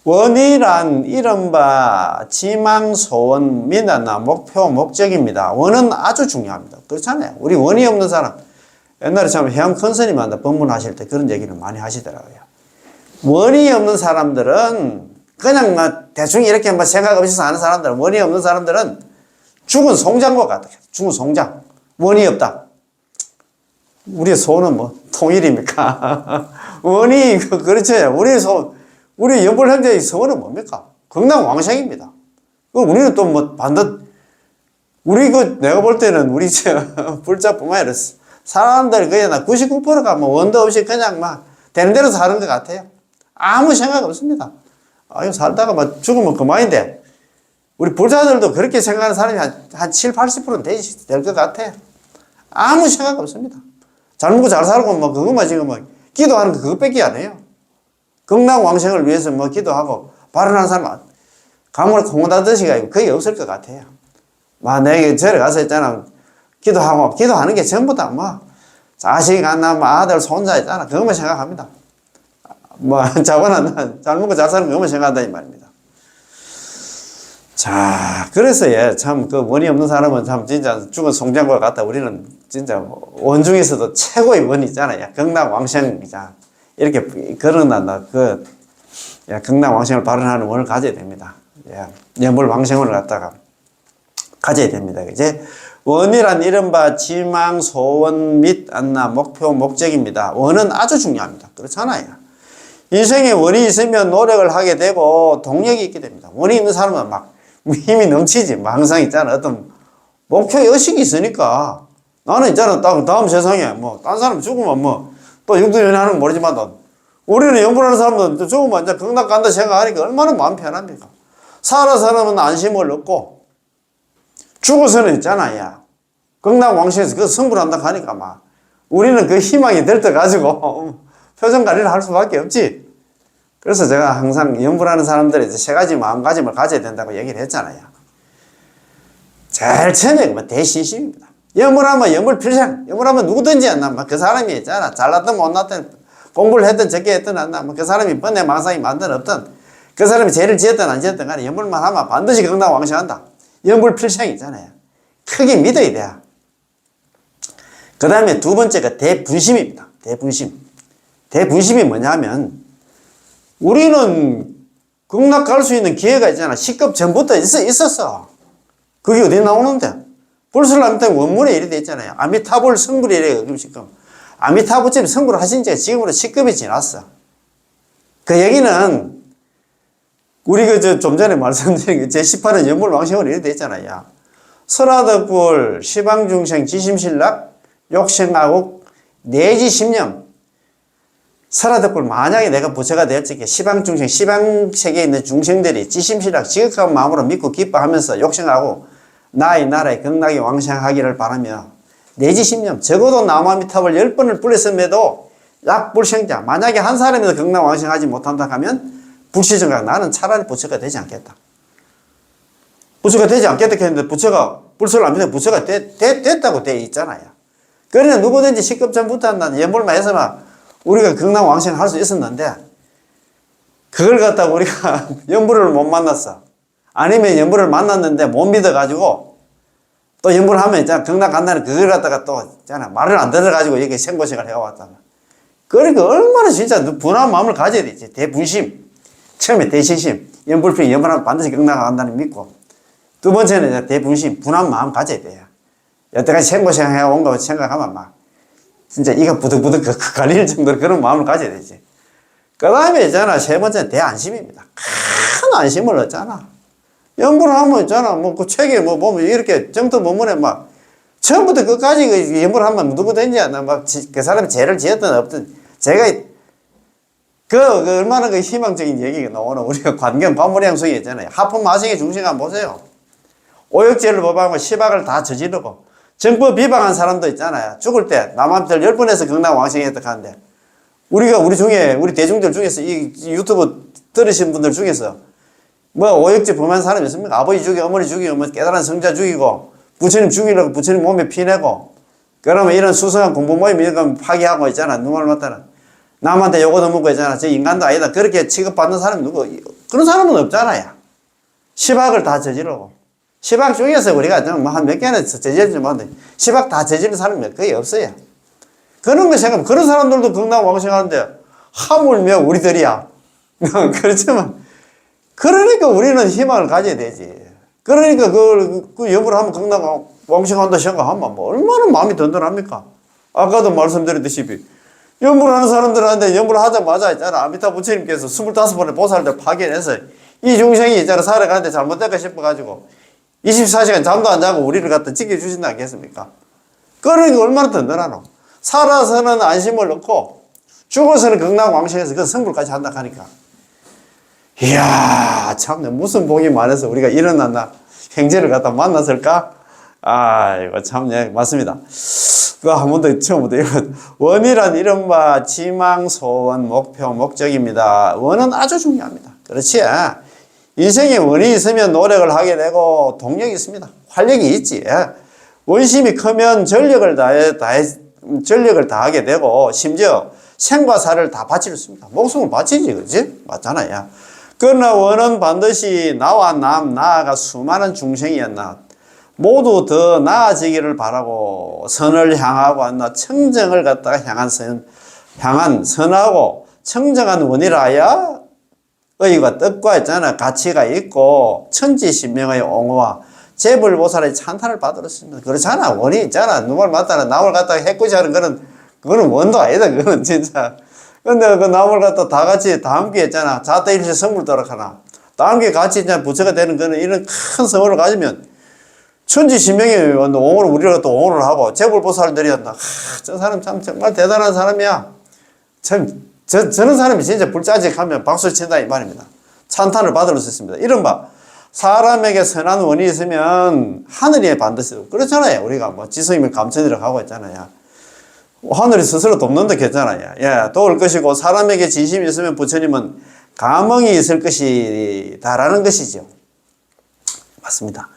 원이란 이른바 지망, 소원, 미나나 목표, 목적입니다. 원은 아주 중요합니다. 그렇잖아요. 우리 원이 없는 사람, 옛날에 참 해양 큰 스님한테 법문하실 때 그런 얘기를 많이 하시더라고요. 원이 없는 사람들은 그냥 막 대충 이렇게 뭐 생각 없이 사는 사람들은, 원이 없는 사람들은 죽은 송장과 같아요. 죽은 송장. 원이 없다. 우리의 소원은 뭐 통일입니까? 원이 그렇죠. 우리 연불 형제의 소원은 뭡니까? 건강왕생입니다. 우리는 또 뭐 우리 내가 볼 때는 우리 불자뿐만 아니라 사람들 거의 99%가 뭐 원도 없이 그냥 막 되는 대로 사는 것 같아요. 아무 생각 없습니다. 아유, 살다가 막 죽으면 그만인데, 우리 불자들도 그렇게 생각하는 사람이 한 7, 80%는 될 것 같아요. 아무 생각 없습니다. 잘 먹고 잘 살고 뭐 그것만 지금 뭐 기도하는 거 그것밖에 안 해요. 건강왕생을 위해서 뭐 기도하고 발언하는 사람은 가물에 콩고다듯이가 거의 없을 것 같아요. 내가 절에 가서 있잖아. 기도하는 게 전부 다 뭐, 자식 하나, 뭐 아들, 손자 있잖아. 그것만 생각합니다. 자고는 잘 먹고 잘 사는 그것만 생각한다, 이 말입니다. 자, 그래서 참, 원이 없는 사람은 참 진짜 죽은 송장과 같다. 우리는 진짜 원 중에서도 최고의 원이 있잖아요. 건강왕생이자. 이렇게 거론한다. 건강왕생을 발언하는 원을 가져야 됩니다. 연불왕생을 갖다가 가져야 됩니다. 이제 원이란 이른바 지망, 소원 및 안나 목표, 목적입니다. 원은 아주 중요합니다. 그렇잖아요. 인생에 원이 있으면 노력을 하게 되고 동력이 있게 됩니다. 원이 있는 사람은 막 힘이 넘치지. 항상 있잖아. 어떤 목표의 의식이 있으니까. 나는 있잖아. 다음 세상에 딴 사람 죽으면 또 육두연하는 건 모르지만, 우리는 연불하는 사람들은 죽으면 이제 극락 간다 생각하니까 얼마나 마음 편합니까? 살아서는 안심을 얻고, 죽어서는 있잖아, 극락왕생에서 그 성불한다 하니까 우리는 그 희망이 들떠가지고, 표정 관리를 할 수밖에 없지. 그래서 제가 항상 연불하는 사람들이 이제 3가지 마음가짐을 가져야 된다고 얘기를 했잖아요. 제일 처음에 대신심입니다. 연불하면 연불필생. 연불하면 누구든지 그 사람이 있잖아. 잘났든 못났든 공부를 했든 적게 했든 그 사람이 번뇌 망상이 많든 없든 그 사람이 죄를 지었든 안 지었든 간에 연불만 하면 반드시 건강왕생한다. 연불필생 있잖아요. 크게 믿어야 돼. 그 다음에 두 번째가 대분심입니다. 대분심. 대분심이 뭐냐면, 우리는 극락 갈 수 있는 기회가 있잖아. 시급 전부터 있었어. 그게 어디 나오는데? 불설람때 원문에 이래 돼 있잖아요. 아미타불 성불이 이래, 지금. 아미타불집이 성불을 하신 지가 지금으로 10급이 지났어. 그 얘기는, 우리 좀 전에 말씀드린 제18은 연불왕생으로 이래 돼 있잖아요. 설화덕불, 시방중생, 지심신락, 욕생하국, 내지심령. 설화덕불, 만약에 내가 부처가 되었지, 시방중생, 시방세계에 있는 중생들이 지심신락, 지극한 마음으로 믿고 기뻐하면서 욕생하고, 나의 나라에 극락에 왕생하기를 바라며, 내지심령, 적어도 나무아미탑을 10번을 불렸음에도 약불생자, 만약에 한 사람에서 극락 왕생하지 못한다 하면 불시정각, 나는 차라리 부처가 되지 않겠다. 부처가 되지 않겠다 했는데 부처가 불설을 안 믿는 부처가 됐다고 돼 있잖아요. 그러나 누구든지 10급 전부터 한다는 연불만 해서만 우리가 극락 왕생을 할 수 있었는데, 그걸 갖다가 우리가 연불을 못 만났어. 아니면 연불을 만났는데 못 믿어가지고 또 연불을 하면 있잖아. 극락 간다는 그걸 갖다가 또 있잖아. 말을 안 들어가지고 이렇게 생고생을 해왔잖아. 그러니까 얼마나 진짜 분한 마음을 가져야 되지. 대분심. 처음에 대신심. 연불필 연불하면 반드시 극락 간다는 믿고. 두 번째는 이제 대분심. 분한 마음 가져야 돼요. 여태까지 생고생 해온 거 생각하면 진짜 이가 부득부득 갈릴 정도로 그런 마음을 가져야 되지. 그 다음에 있잖아. 세 번째는 대안심입니다. 큰 안심을 얻잖아. 연불을 하면 있잖아. 그 책에 보면 이렇게 정토 본문에 처음부터 끝까지 연불을 하면 누구든지 그 사람이 죄를 지었든 없든 제가 얼마나 희망적인 얘기가 나오나. 우리가 관경 관무량성이 있잖아요. 하품마성의 중심 한번 보세요. 오역죄를 범하고 시박을 다 저지르고 정법 비방한 사람도 있잖아요. 죽을 때 남한별 10번에서 극락 왕생했다 하는데 우리 중에, 우리 대중들 중에서 이 유튜브 들으신 분들 중에서 뭐 오역지 범한 사람이 있습니까? 아버지 죽이고 어머니 죽이고 뭐 깨달은 성자 죽이고 부처님 죽이려고 부처님 몸에 피내고 그러면 이런 수상한 공부 모임 이런 거 파기하고 있잖아. 누구를 맡아라. 남한테 요거 넘고 있잖아. 저 인간도 아니다. 그렇게 취급받는 사람이 누구? 그런 사람은 없잖아요. 시박을 다 저지르고. 시박 중에서 우리가 좀 한 몇 개는 저지르지 못해. 시박 다 저지르는 사람이 거의 없어요. 그런 거 생각하면 그런 사람들도 건강왕생하는데 하물며 우리들이야. 그렇지만 그러니까 우리는 희망을 가져야 되지. 그러니까 그 연불을 하면 건강왕생한다 생각하면 뭐 얼마나 마음이 든든합니까? 아까도 말씀드렸듯이 연불하는 사람들한테 연불하자마자 있잖아. 아미타 부처님께서 25번의 보살들 파견해서 이 중생이 있잖아. 살아가는데 잘못될까 싶어가지고 24시간 잠도 안 자고 우리를 갖다 지켜주신다 않겠습니까? 그러니까 얼마나 든든하노. 살아서는 안심을 넣고 죽어서는 건강왕생해서 그 성불까지 한다 하니까 이야 참 무슨 복이 많아서 우리가 일어났나 형제를 갖다 만났을까? 아 이거 참 네, 맞습니다. 그거 한 번 더 처음부터 원이란 이른바 지망, 소원, 목표, 목적입니다. 원은 아주 중요합니다. 그렇지? 인생에 원이 있으면 노력을 하게 되고 동력이 있습니다. 활력이 있지. 원심이 크면 전력을 다하게 되고 심지어 생과 사를 다 바칠 수 있습니다. 목숨을 바치지, 그지? 맞잖아요. 그러나 원은 반드시 나와 나아가 수많은 중생이었나 모두 더 나아지기를 바라고 선을 향하고 한나 청정을 갖다가 향한 선하고 청정한 원이라야 의와 뜻과 있잖아 가치가 있고 천지신명의 옹호와 재불보살의 찬탄을 받으셨습니다. 그렇잖아. 원이 있잖아. 누굴 맡다가 나무를 갖다가 해코지 하는 그거는 원도 아니다. 그거는 진짜. 근데 그 나무를 갖다 다 같이 다 함께 했잖아. 자타일시 성불도록 하나. 다 함께 같이 이제 부처가 되는 거는 이런 큰 성을 가지면 천지신명의 옹호를 우리가 또 옹호를 하고 재불보살들이었다. 저 사람 참 정말 대단한 사람이야. 참 저런 사람이 진짜 불짜직하면 박수를 친다 이 말입니다. 찬탄을 받을 수 있습니다. 이른바 사람에게 선한 원이 있으면 하늘이 반드시 그렇잖아요. 우리가 뭐 지성이면 감천이라고 하고 있잖아요. 하늘이 스스로 돕는다 했잖아요. 예, 도울 것이고 사람에게 진심이 있으면 부처님은 감흥이 있을 것이다라는 것이죠. 맞습니다.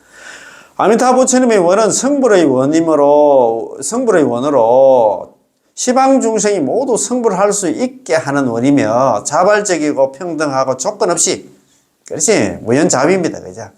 아미타 부처님의 원은 성불의 원으로 시방 중생이 모두 성불할 수 있게 하는 원이며 자발적이고 평등하고 조건 없이 그렇지 무연자비입니다. 그죠?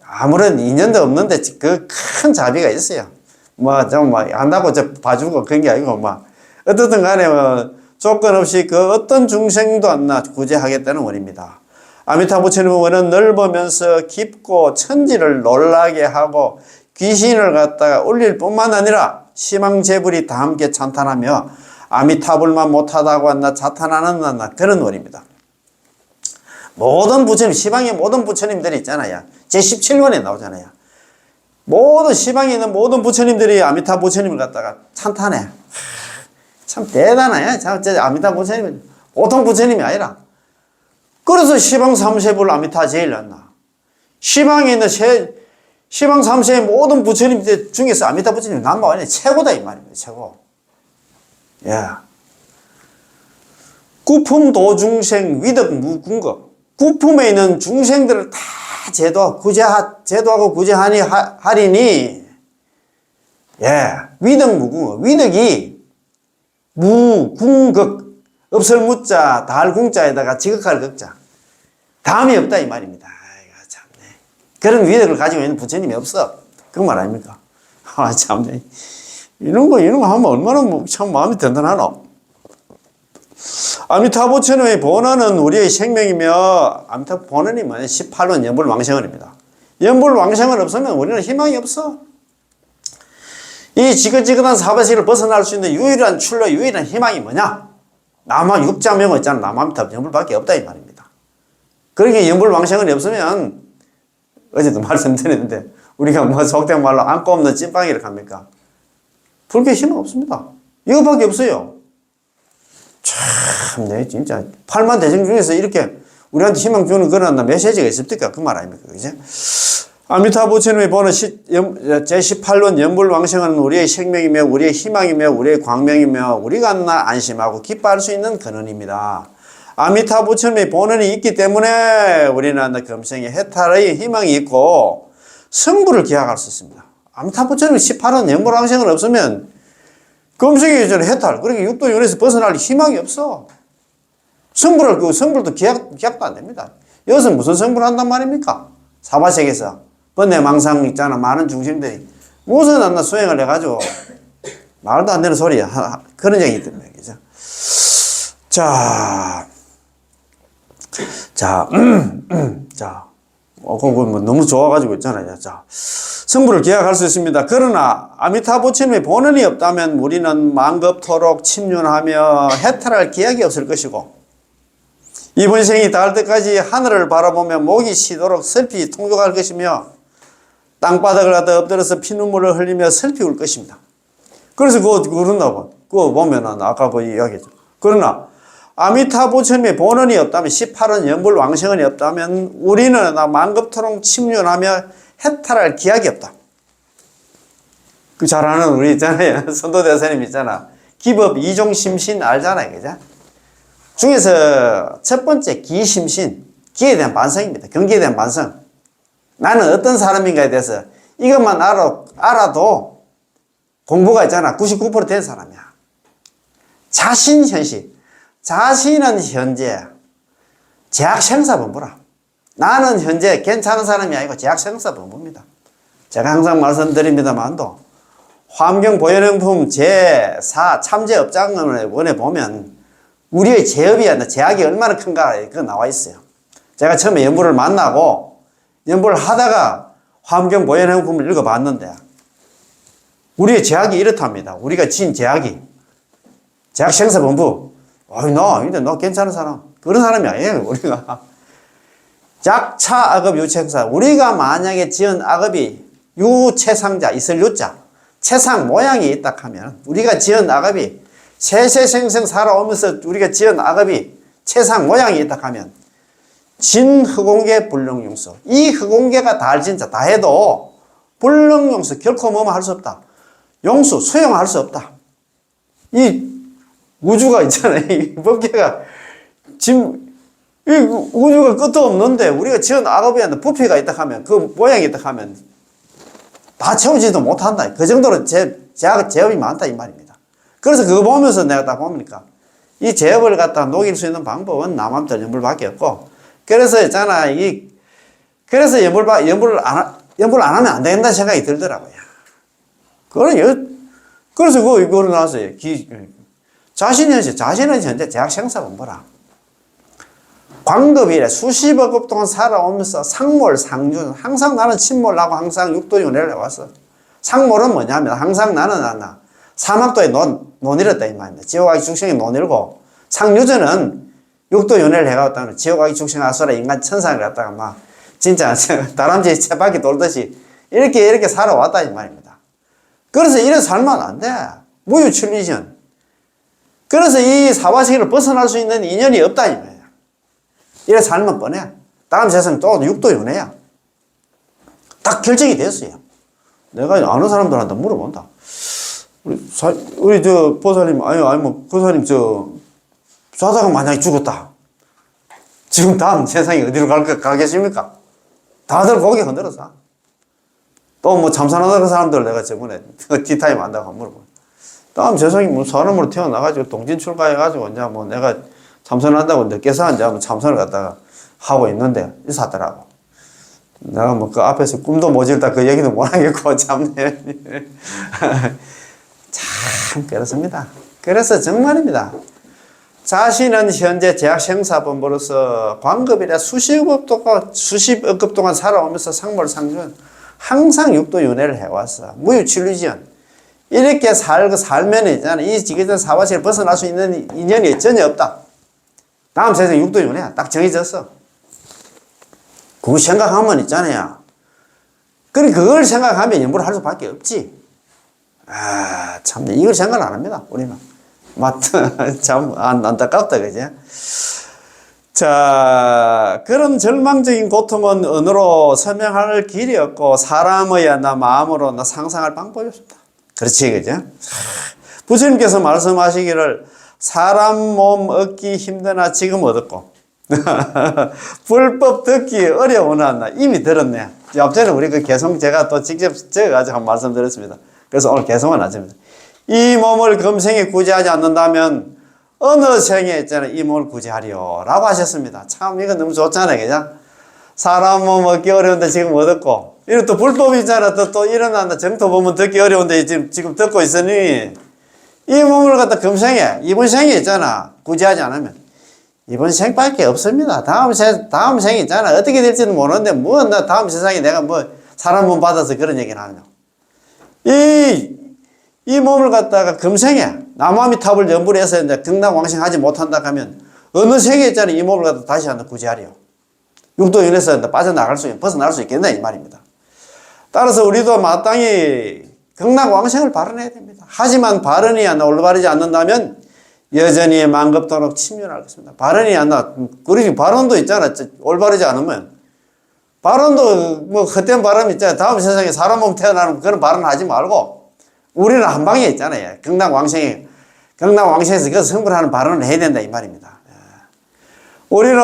아무런 인연도 없는데 그 큰 자비가 있어요. 뭐 좀 뭐 한다고 저 봐주고 그런 게 아니고 뭐 어떻든 간에 뭐 조건 없이 그 어떤 중생도 안나 구제하겠다는 원입니다. 아미타 부처님의 원은 넓으면서 깊고 천지를 놀라게 하고 귀신을 갖다가 올릴 뿐만 아니라 시망재불이 다 함께 찬탄하며 아미타불만 못하다고 한나 자탄하는 한나 그런 원입니다. 모든 부처님, 시방의 모든 부처님들이 있잖아요. 제17원에 나오잖아요. 모든 시방에 있는 모든 부처님들이 아미타 부처님을 갖다가 찬탄해. 참 대단해. 참, 아미타 부처님은 보통 부처님이 아니라. 그래서 시방 삼세불 아미타 제일 낫나. 시방에 있는 시방 삼세의 모든 부처님들 중에서 아미타 부처님이 남바원이 최고다 이 말입니다. 최고. 예. 구품 도중생 위덕 무궁거. 구품에 있는 중생들을 다 제도하고 구제하리니, 예, 위덕 무궁어. 위덕이 무궁극, 없을 무자, 다할 궁자에다가 지극할 극자. 다음이 없다 이 말입니다. 아이고, 참네. 그런 위덕을 가지고 있는 부처님이 없어. 그 말 아닙니까? 아, 참네. 이런 거 하면 얼마나 참 마음이 든든하노? 아미타 부처님의 본원은 우리의 생명이며 아미타 본원이 뭐냐? 18원 연불왕생원입니다. 연불왕생원 없으면 우리는 희망이 없어. 이 지긋지긋한 사바세를 벗어날 수 있는 유일한 출로 유일한 희망이 뭐냐? 남한 육자명은 있잖아. 남아미타 연불밖에 없다 이 말입니다. 그러니까 연불왕생원이 없으면 어제도 말씀드렸는데 우리가 뭐 속된 말로 안고 없는 찐빵이라고 합니까? 불교에 희망 없습니다. 이거밖에 없어요. 참, 네, 진짜. 8만 대중 중에서 이렇게 우리한테 희망 주는 그런 메시지가 있습니까? 그 말 아닙니까? 그죠? 아미타 부처님이 보는 제18론 연불왕생은 우리의 생명이며 우리의 희망이며 우리의 광명이며 우리가 나 안심하고 기뻐할 수 있는 근원입니다. 아미타 부처님의 본원이 있기 때문에 우리는 금생에 해탈의 희망이 있고 성부를 기약할 수 있습니다. 아미타 부처님 18원 연불왕생은 없으면 금생에 이제는 해탈, 그러니까 육도윤회에서 벗어날 희망이 없어. 성불도 기약도 안 됩니다. 여기서 무슨 성불을 한단 말입니까? 사바sek에서 번뇌망상 있잖아. 많은 중생들이 무슨 한나 수행을 해가지고 말도 안 되는 소리야. 그런 얘기 때문에. 그죠? 자, 그거 너무 좋아가지고 있잖아요. 자, 성부를 기약할 수 있습니다. 그러나 아미타 부처님의 본원이 없다면 우리는 만급토록 침륜하며 해탈할 기약이 없을 것이고 이번 생이 닿을 때까지 하늘을 바라보며 목이 쉬도록 슬피 통곡할 것이며 땅바닥을 갖다 엎드려서 피눈물을 흘리며 슬피 울 것입니다. 그래서 그런다고 그거 보면은 아까 그 이야기죠. 그러나 아미타 부처님의 본원이 없다면 18원 연불 왕생원이 없다면 우리는 만급토록 침륜하며 해탈할 기약이 없다. 그 잘 아는 우리 있잖아요. 선도대사님 있잖아. 기법 이종심신 알잖아요. 그죠? 중에서 첫 번째 기심신, 기에 대한 반성입니다. 경기에 대한 반성. 나는 어떤 사람인가에 대해서 이것만 알아도 공부가 있잖아. 99% 된 사람이야. 자신현실. 자신은 현재 제약생사본부라. 나는 현재 괜찮은 사람이 아니고 제약생사본부입니다. 제가 항상 말씀드립니다만도 환경보현용품 제4 참제업장원에 보면 우리의 제약이 얼마나 큰가 그거 나와 있어요. 제가 처음에 연불을 만나고 연불을 하다가 환경보현용품을 읽어봤는데 우리의 제약이 이렇답니다. 우리가 지은 제약이 제약생사본부. 너 괜찮은 사람. 그런 사람이 아니에요, 우리가. 약차 악업 유체상자. 우리가 만약에 지은 악업이 유체상자, 있을 유자. 체상 모양이 있다 하면, 우리가 지은 악업이 세세생생 살아오면서 우리가 지은 악업이 체상 모양이 있다 하면, 진흑공계 불능용수. 이 흑공계가 다 해도 불능용수. 결코 뭐뭐 할 수 없다. 용수, 수용할 수 없다. 이 우주가 있잖아요. 이 법계가 지금 이 우주가 끝도 없는데 우리가 지은 악업이한테 부피가 있다 하면 그 모양이 있다 하면 다 채우지도 못한다. 그 정도로 제업이 많다 이 말입니다. 그래서 그거 보면서 내가 딱 보니까 이 제업을 갖다 녹일 수 있는 방법은 남함들 연불밖에 없고 그래서 있잖아 그래서 연불을 안 하면 안 된다 생각이 들더라고요. 그래서 이거를 나왔어요. 자신은 현재 제약생사본부라. 광급이래 수십억 급 동안 살아오면서 상몰, 상준. 항상 나는 침몰하고 항상 육도윤회를 해왔어. 상몰은 뭐냐면 항상 나는 사막도에 논일었다 이 말입니다. 지옥아기 축생에 논일고 상유전은 육도윤회를 해갔다는 지옥아기 축생 아수라 인간 천상을 갖다가 막 진짜 다람쥐 채바퀴 돌듯이 이렇게 살아왔다 이 말입니다. 그래서 이래 살면 안 돼. 무유출리전. 그래서 이 사바세계를 벗어날 수 있는 인연이 없다 이 말이야. 이래 살면 뻔해. 다음 세상 또 육도윤회야. 딱 결정이 됐어요. 내가 아는 사람들한테 물어본다. 우리 보살님, 보살님 자다가 만약에 죽었다. 지금 다음 세상에 어디로 가겠습니까? 다들 고개 흔들어서. 또 참선하는 사람들 내가 저번에 티타임 한다고 물어보. 다음 세상에 사람으로 태어나가지고 동진 출가해가지고 이제 내가 참선한다고 늦게서 이제 참선을 갖다가 하고 있는데 있었더라고. 내가 그 앞에서 꿈도 모질다 그 얘기도 못 하겠고 참네. 참 그렇습니다. 그래서 정말입니다. 자신은 현재 제약생사본부로서 광급이라 수십억 급 동안 살아오면서 상몰상준 항상 육도윤회를 해왔어. 무유출리전. 이렇게 살면 있잖아. 이 지계전 사바세계를 벗어날 수 있는 인연이 전혀 없다. 다음 세상 육도윤회야. 딱 정해졌어. 그거 생각하면 있잖아요. 그걸 생각하면 연불을 할 수밖에 없지. 참, 이걸 생각 안 합니다. 우리는. 참, 안타깝다, 그지? 자, 그런 절망적인 고통은 언어로 설명할 길이 없고 사람의 나 마음으로 나 상상할 방법이 없습니다. 그렇지, 그죠? 부처님께서 말씀하시기를 사람 몸 얻기 힘드나 지금 얻었고 불법 듣기 어려우나 나 이미 들었네. 앞전에 우리 그 개성 제가 또 직접 적어가지고 한 말씀 드렸습니다. 그래서 오늘 개성은 아닙니다. 이 몸을 금생에 구제하지 않는다면 어느 생에 있잖아요. 이 몸을 구제하리요. 라고 하셨습니다. 참, 이거 너무 좋잖아요. 그죠? 사람 몸 얻기 어려운데 지금 얻었고. 이런 또 불법이 있잖아. 또 일어난다. 정토 보면 듣기 어려운데 지금 듣고 있으니 이 몸을 갖다 금생에, 이번 생에 있잖아. 구제하지 않으면. 이번 생밖에 없습니다. 다음 생에 있잖아. 어떻게 될지는 모르는데, 나 다음 세상에 내가 사람 몸 받아서 그런 얘기는 하냐. 이 몸을 갖다가 금생에 남아미탑을 연불 해서 이제 극락왕생하지 못한다 하면 어느 생에 있잖아. 이 몸을 갖다 다시 한번 구제하리요. 육도윤에서 벗어날 수 있겠네. 이 말입니다. 따라서 우리도 마땅히 극락왕생을 발언해야 됩니다. 하지만 발언이 올바르지 않는다면 여전히 만급도록 침륜할 것입니다. 발언이 안 나. 그러니 발언도 있잖아. 올바르지 않으면. 발언도 헛된 발언 있잖아. 다음 세상에 사람 몸 태어나는 그런 발언 하지 말고 우리는 한 방에 있잖아요. 극락왕생에서 그 성불하는 발언을 해야 된다 이 말입니다. 우리는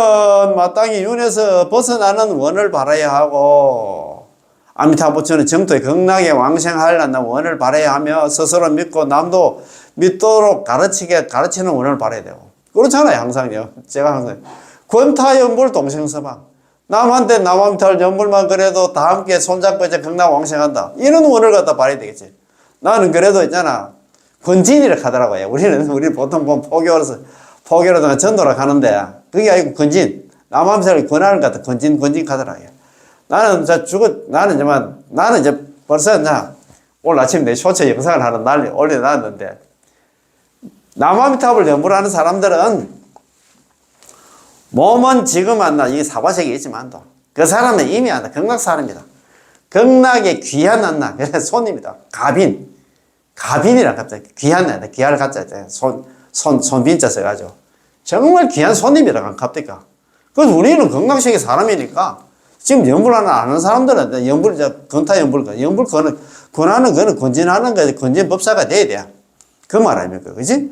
마땅히 윤에서 벗어나는 원을 바라야 하고 아미타 부처는 정토에 극락에 왕생하려는 원을 바라야 하며 스스로 믿고 남도 믿도록 가르치는 원을 바라야 되고 그렇잖아요. 항상요. 제가 항상 권타연불 동생서방 남한테 남아미타를 연불만 그래도 다 함께 손잡고 이제 극락 왕생한다. 이런 원을 갖다 바라야 되겠지. 나는 그래도 있잖아. 권진이라 하더라고요. 우리 보통 보면 포교로다가 전도라 가는데, 그게 아니고 권진. 남함사를 권한을 갖다 권진 하더라고요. 나는 이제 벌써 오늘 아침 내 쇼츠 영상을 하나 올려놨는데, 남아미탑을 연불하는 사람들은 몸은 지금 이 사바세계에 있지만도 그 사람은 이미 극락 사람이다. 극락의 귀한 손님이다. 가빈이라 갑자기 귀한 귀할 갖자 손빈자 써가지고 정말 귀한 손님이라 갑니까? 그래서 우리는 극락세계 사람이니까 지금 연불하는 아는 사람들은 건타 연불 권하는 거는 권진하는 거 권진법사가 돼야 돼. 그 말 아닙니까? 그지?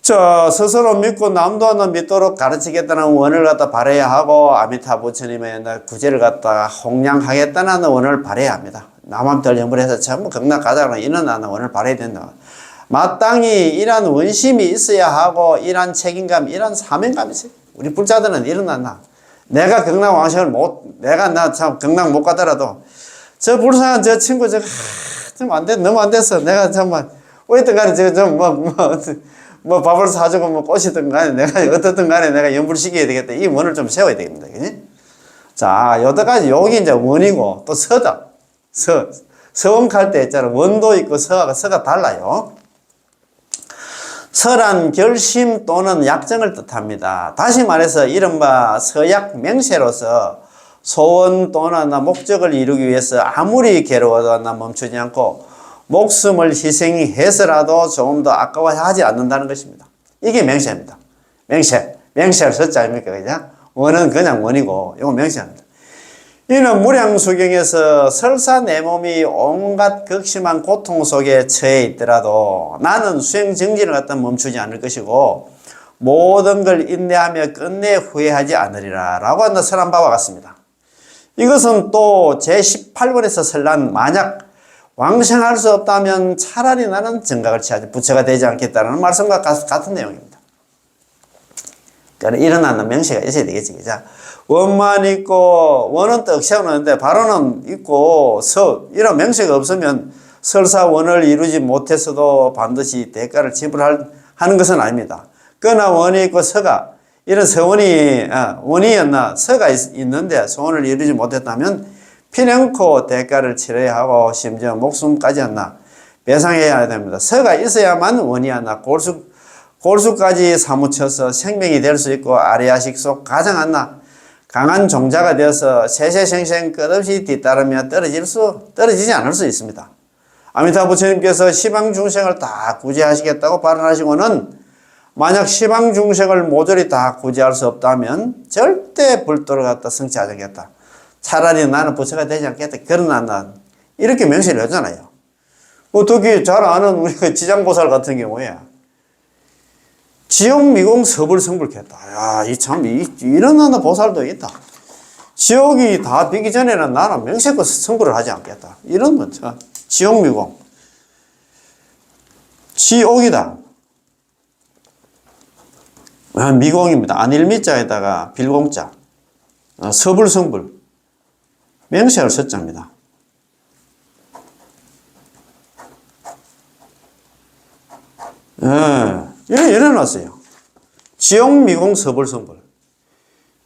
자, 스스로 믿고 남도 믿도록 가르치겠다는 원을 갖다 바라야 하고 아미타 부처님의 구제를 갖다 홍량하겠다는 원을 바라야 합니다. 남함들 연불해서 전부 극락 가자는 이런 원을 바라야 된다. 마땅히 이러한 원심이 있어야 하고 이러한 책임감, 이러한 사명감이 있어요. 우리 불자들은 일어났나? 내가 극락 왕생을 내가 참 극락 못 가더라도 저 불쌍한 저 친구 좀 너무 안 됐어. 내가 정말 어쨌든 간에 밥을 사주고 꽃이든 간에 내가 어떻든 간에 내가 연불시켜야 되겠다. 이 원을 좀 세워야 되겠습니다. 그지? 자, 여기까지 여기 이제 원이고 또 서다. 서원할 때 있잖아. 원도 있고 서가 달라요. 서란 결심 또는 약정을 뜻합니다. 다시 말해서 이른바 서약 명세로서 소원 또는 목적을 이루기 위해서 아무리 괴로워도 멈추지 않고 목숨을 희생해서라도 조금 더 아까워하지 않는다는 것입니다. 이게 맹세입니다. 맹세를 서자 아닙니까? 그죠? 원은 그냥 원이고, 이건 맹세입니다. 이는 무량수경에서 설사 내 몸이 온갖 극심한 고통 속에 처해 있더라도 나는 수행정진을 갖다 멈추지 않을 것이고, 모든 걸 인내하며 끝내 후회하지 않으리라. 라고 설한 바와 같습니다. 이것은 또 제18권에서 설란 만약 왕생할 수 없다면 차라리 나는 정각을 취하지 부처가 되지 않겠다는 말씀과 같은 내용입니다. 그러니까 일어나는 명시가 있어야 되겠지. 그죠? 원만 있고 원은 떡 세우는데 발언은 있고 이런 명시가 없으면 설사 원을 이루지 못했어도 반드시 대가를 지불하는 것은 아닙니다. 그러나 원이 있고 서가 이런 원이었나 서가 있는데 소원을 이루지 못했다면 피령코 대가를 치러야 하고 심지어 목숨까지 배상해야 됩니다. 서가 있어야만 원이 골수까지 사무쳐서 생명이 될 수 있고 아리아식 속 가장 강한 종자가 되어서 세세생생 끝없이 뒤따르며 떨어지지 않을 수 있습니다. 아미타 부처님께서 시방 중생을 다 구제하시겠다고 발언하시고는 만약 시방중생을 모조리 다 구제할 수 없다면 절대 불도를 갖다 성취하지 않겠다. 차라리 나는 부처가 되지 않겠다. 그러나 난 이렇게 명시를 하잖아요. 어떻게 잘 아는 우리가 지장보살 같은 경우에 지옥 미공 서불 성불했다. 야, 이런 하나 보살도 있다. 지옥이 다 비기 전에는 나는 명세껏 성불을 하지 않겠다. 이런 거죠. 지옥 미공. 지옥이다. 미공입니다. 안일미자에다가 빌공자. 서불성불. 명세할 서자입니다. 이래놨어요. 지옥 미공 서불성불.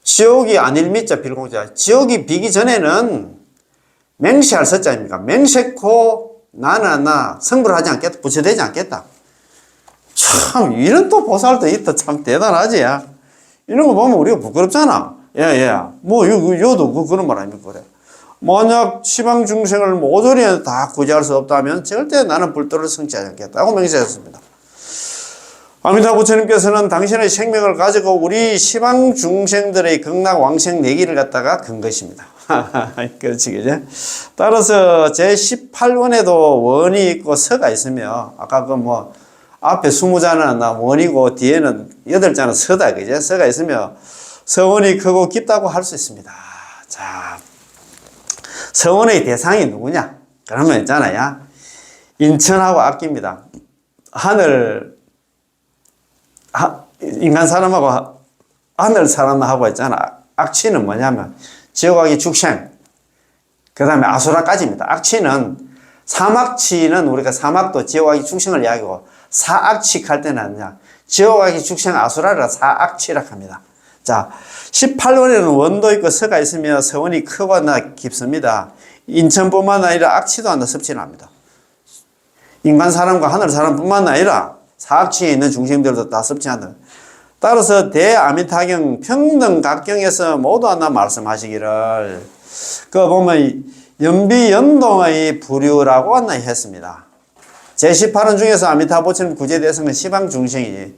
지옥이 안일미자 빌공자. 지옥이 비기 전에는 맹세할 서자입니까? 맹세코 나나 성불하지 않겠다. 부처되지 않겠다. 참 이런 또 보살도 있다. 참 대단하지. 이런 거 보면 우리가 부끄럽잖아. 뭐 요도 그런 말 아닙니까? 그래. 만약 시방 중생을 모조리 다 구제할 수 없다면 절대 나는 불도를 성취하지 않겠다고 명세했습니다. 아미타 부처님께서는 당신의 생명을 가지고 우리 시방 중생들의 극락 왕생 내기를 갖다가 건 것입니다. 그렇지, 그죠? 따라서 제18원에도 원이 있고 서가 있으며, 아까 앞에 20자는 원이고 뒤에는 8자는 서다, 그죠? 서가 있으며, 서원이 크고 깊다고 할 수 있습니다. 자, 서원의 대상이 누구냐? 그러면 있잖아요. 인천하고 악기입니다. 인간 사람하고 하늘 사람하고 있잖아. 악취는 뭐냐면 지옥악이 축생, 그 다음에 아수라까지입니다. 악취는 사막취는 우리가 사막도 지옥악이 축생을 이야기하고 사악취할 때는 지옥악이 축생 아수라를 사악취라 합니다. 자, 18원에는 원도 있고 서가 있으며 서원이 크거나 깊습니다. 인천뿐만 아니라 악취도 한다 섭취합니다. 인간 사람과 하늘 사람뿐만 아니라 사악취에 있는 중생들도 다 섭취한다. 따라서 대아미타경 평등각경에서 모두 하나 말씀하시기를 보면 연비연동의 부류라고 하나 했습니다. 제18원 중에서 아미타 부처님 구제 대상은 시방 중생이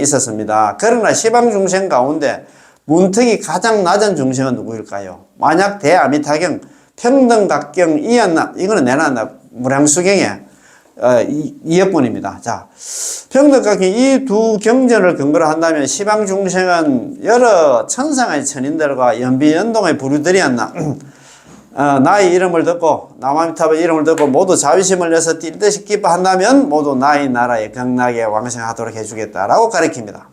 있었습니다. 그러나 시방 중생 가운데 문턱이 가장 낮은 중생은 누구일까요? 만약 대아미타경 평등각경 이었나, 이거는 내놨나 무량수경에 이역분입니다. 자, 평등각경 이 두 경전을 근거로 한다면 시방 중생은 여러 천상의 천인들과 연비연동의 부류들이었나 나의 이름을 듣고 남아미타의 이름을 듣고 모두 자비심을 내서 뛸 듯이 기뻐한다면 모두 나의 나라에 극락에 왕생하도록 해주겠다라고 가르칩니다.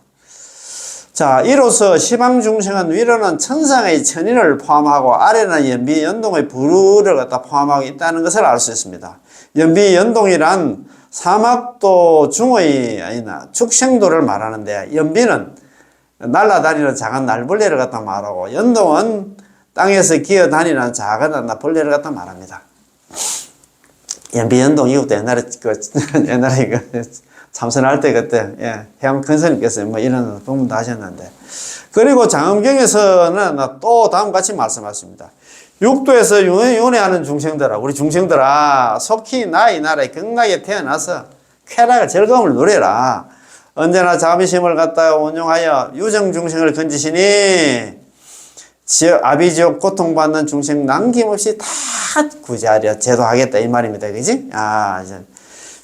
자, 이로써 시방 중생은 위로는 천상의 천인을 포함하고 아래는 연비연동의 부류를 갖다 포함하고 있다는 것을 알 수 있습니다. 연비연동이란 사막도 중의 축생도를 말하는데, 연비는 날아다니는 작은 날벌레를 갖다 말하고, 연동은 땅에서 기어다니는 작은 벌레를 갖다 말합니다. 연비연동 이것도 옛날에 참선할 때 그때 해양 큰스님께서 이런 법문도 하셨는데, 그리고 장엄경에서는 또 다음같이 말씀하십니다. 육도에서 윤회하는 중생들아, 우리 중생들아, 속히 나의 나라에 극락에 태어나서 쾌락의 즐거움을 누려라. 언제나 자비심을 갖다가 운용하여 유정 중생을 건지시니 아비지옥 고통받는 중생 남김없이 다 구제하려 제도하겠다 이 말입니다. 그지?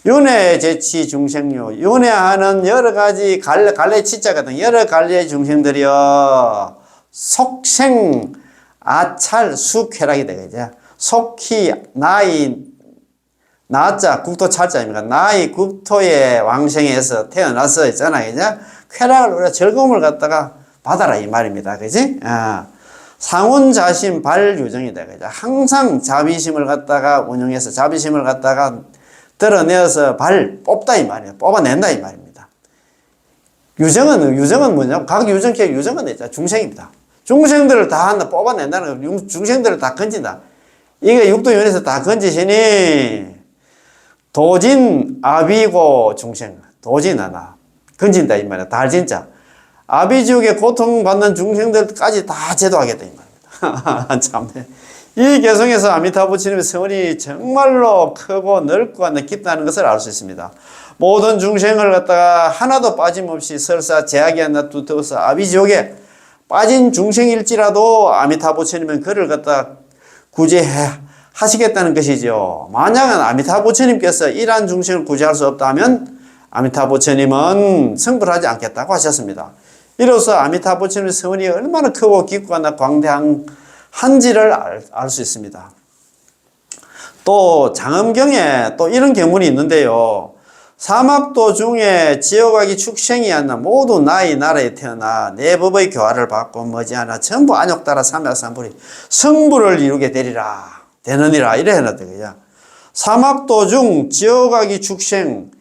윤회 제치 중생요, 윤회하는 여러 가지 갈래 치자 같은 여러 갈래의 중생들이여 속생 아찰 수쾌락이 되겠죠. 속히 나자 국토 찰자입니다. 나의 국토의 왕생에서 태어나서 있잖아요. 그죠? 쾌락을 우리가 즐거움을 갖다가 받아라 이 말입니다. 그지? 상운자심 발유정이다. 그죠? 항상 자비심을 갖다가 운용해서 자비심을 갖다가 드러내어서 뽑다 이 말이에요. 뽑아낸다 이 말입니다. 유정은 뭐냐? 각 유정계 유정은 있잖아. 중생입니다. 중생들을 다 한다 뽑아낸다는 거, 중생들을 다 건진다. 이게 육도윤에서 다 건지시니 도진 아비고 중생, 도진 하나 건진다 이 말이야. 달진자 아비지옥에 고통받는 중생들까지 다 제도하겠다 이 말입니다. 참네. 이 개성에서 아미타 부처님의 성원이 정말로 크고 넓고 깊다는 것을 알 수 있습니다. 모든 중생을 갖다가 하나도 빠짐없이 설사 제약이 하나 두터워서 아비지옥에 빠진 중생일지라도 아미타 부처님은 그를 갖다 구제해 하시겠다는 것이죠. 만약은 아미타 부처님께서 이러한 중생을 구제할 수 없다면 아미타 부처님은 성불하지 않겠다고 하셨습니다. 이로써 아미타 부처님의 성원이 얼마나 크고 깊고 광대한지를 알 수 있습니다. 또 장엄경에 또 이런 경문이 있는데요. 사막도 중에 지어가기 축생이 않나 모두 나의 나라에 태어나 내 법의 교화를 받고 머지않아 전부 안욕 따라 삼약삼불이 성불을 이루게 되느니라 이래 해놨대요. 사막도 중 지어가기 축생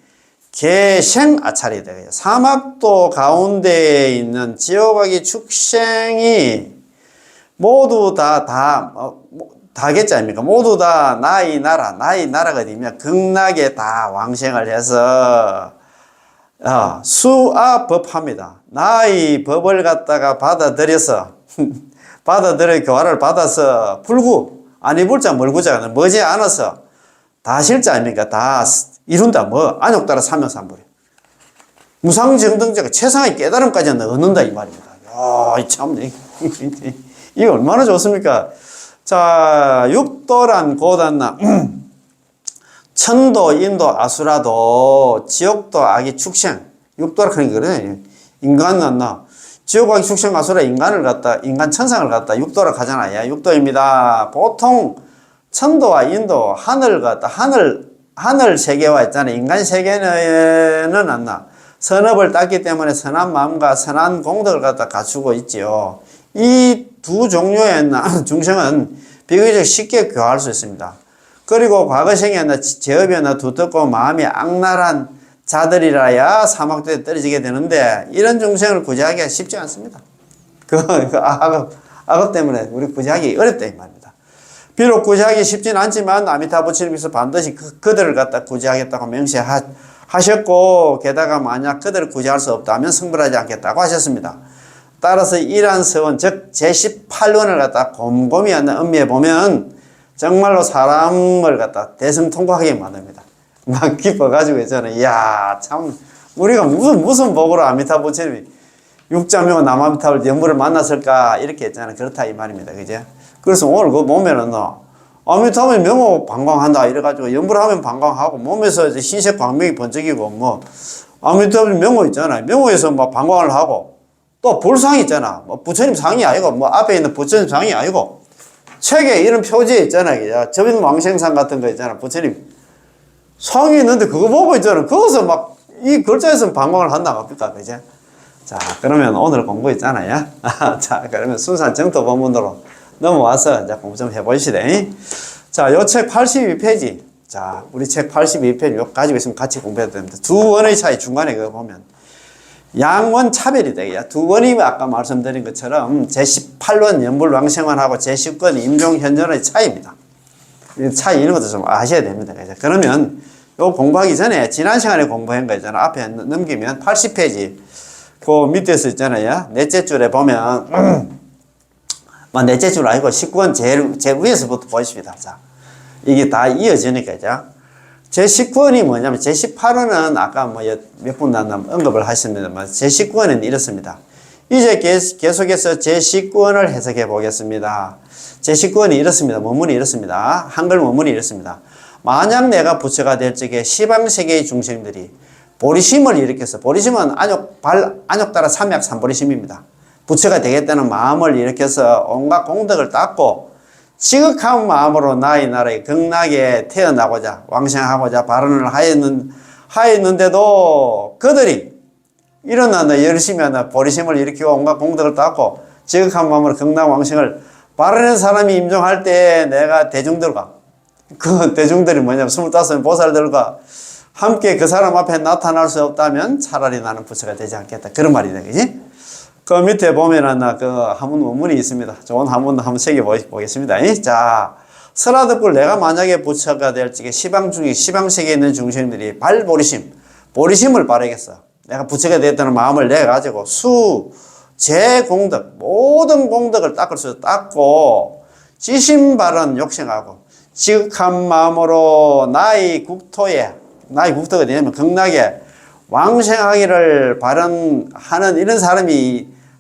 개생 아차리 되고요. 사막도 가운데에 있는 지어가기 축생이 모두 다겠지 아닙니까? 모두 다 나의 나라가 되면 극락에 다 왕생을 해서 수아법합니다. 나의 법을 갖다가 받아들여 교화를 받아서 불구 아니 불자 멀구자가 머지 않아서 다 실자 아닙니까? 다 이룬다. 안욕 따라 삼명삼불이 무상정등자가 최상의 깨달음까지 얻는다 이 말입니다. 야, 참 이게 얼마나 좋습니까? 자, 육도란 고단나 천도, 인도, 아수라도 지옥도, 악이, 축생 육도라 하는 거거든요. 인간은 지옥, 악이, 축생, 아수라 인간 천상을 갖다 육도라 하잖아요. 육도입니다. 보통 천도와 인도, 하늘 세계와 있잖아요. 인간 세계는 선업을 땄기 때문에 선한 마음과 선한 공덕을 갖다 갖추고 있지요. 이 두 종류의 중생은 비교적 쉽게 교화할 수 있습니다. 그리고 과거생에 제업이 두텁고 마음이 악랄한 자들이라야 사막도에 떨어지게 되는데 이런 중생을 구제하기가 쉽지 않습니다. 악업 때문에 우리 구제하기 어렵다 이 말입니다. 비록 구제하기 쉽지는 않지만 아미타 부처님께서 반드시 그들을 갖다 구제하겠다고 명시하셨고 게다가 만약 그들을 구제할 수 없다면 성불하지 않겠다고 하셨습니다. 따라서 이러한 서원 즉 제18원을 갖다 곰곰이 음미해 보면 정말로 사람을 갖다 대성통곡하게 만듭니다. 막 기뻐가지고 있잖아요. 이야 참 우리가 무슨 복으로 아미타 부처님이 육자명 남아미타불 연부를 만났을까 이렇게 했잖아요. 그렇다 이 말입니다. 그죠? 그래서 오늘 그거 보면은 아미타불 명호 방광한다 이래가지고 연부를 하면 방광하고 몸에서 이제 흰색 광명이 번쩍이고 아미타불 명호 있잖아요. 명호에서 방광을 하고 또 볼상이 있잖아. 부처님 상이 아니고 앞에 있는 부처님 상이 아니고 책에 이런 표지에 있잖아요. 저빈 왕생상 같은 거 있잖아. 부처님 상이 있는데 그거 보고 있잖아. 거기서 이 글자에서 방광을 한다 합니까? 그죠? 자, 그러면 오늘 공부 있잖아요. 자, 그러면 순산 정토 본문으로 넘어와서 이제 공부 좀 해보시다. 자, 요 책 82페이지. 자, 우리 책 82페이지 가지고 있으면 같이 공부해도 됩니다. 두 원의 차이 중간에 그거 보면 양원 차별이 되겠죠. 두 원이 아까 말씀드린 것처럼 제18원 연불왕생원하고 제19원 임종현존의 차이입니다. 이 차이 이런 것도 좀 아셔야 됩니다. 그러면 요 공부하기 전에 지난 시간에 공부한 거 있잖아요. 앞에 넘기면 80페이지 그 밑에서 있잖아요. 넷째 줄에 보면 넷째 줄 아니고 19원 제일 위에서부터 보십니다. 자, 이게 다 이어지니까요. 제19원이 뭐냐면 제18원은 아까 몇 분 언급을 하셨습니다만 제19원은 이렇습니다. 이제 계속해서 제19원을 해석해 보겠습니다. 제19원이 이렇습니다. 원문이 이렇습니다. 한글 원문이 이렇습니다. 만약 내가 부처가 될 적에 시방세계의 중생들이 보리심을 일으켜서 보리심은 안욕 따라 삼약 삼보리심입니다. 부처가 되겠다는 마음을 일으켜서 온갖 공덕을 닦고 지극한 마음으로 나의 나라의 극락에 태어나고자 왕생하고자 발언을 하였는데도 그들이 일어나나 열심히 하나 보리심을 일으키고 온갖 공덕을 닦고 지극한 마음으로 극락 왕생을 발언한 사람이 임종할 때 내가 대중들과 그 대중들이 뭐냐면 25 보살들과 함께 그 사람 앞에 나타날 수 없다면 차라리 나는 부처가 되지 않겠다. 그런 말이다. 그지? 그 밑에 보면은 그 한문 원문이 있습니다. 좋은 한문 한번 새겨보겠습니다. 자, 설화듣고 내가 만약에 부처가 될 적에 시방세계에 있는 중생들이 보리심을 바라겠어. 내가 부처가 되었다는 마음을 내가지고 제 공덕, 모든 공덕을 닦고 지신바른 욕심하고 지극한 마음으로 나의 국토가 어디냐면 극락에 왕생하기를 바라는 이런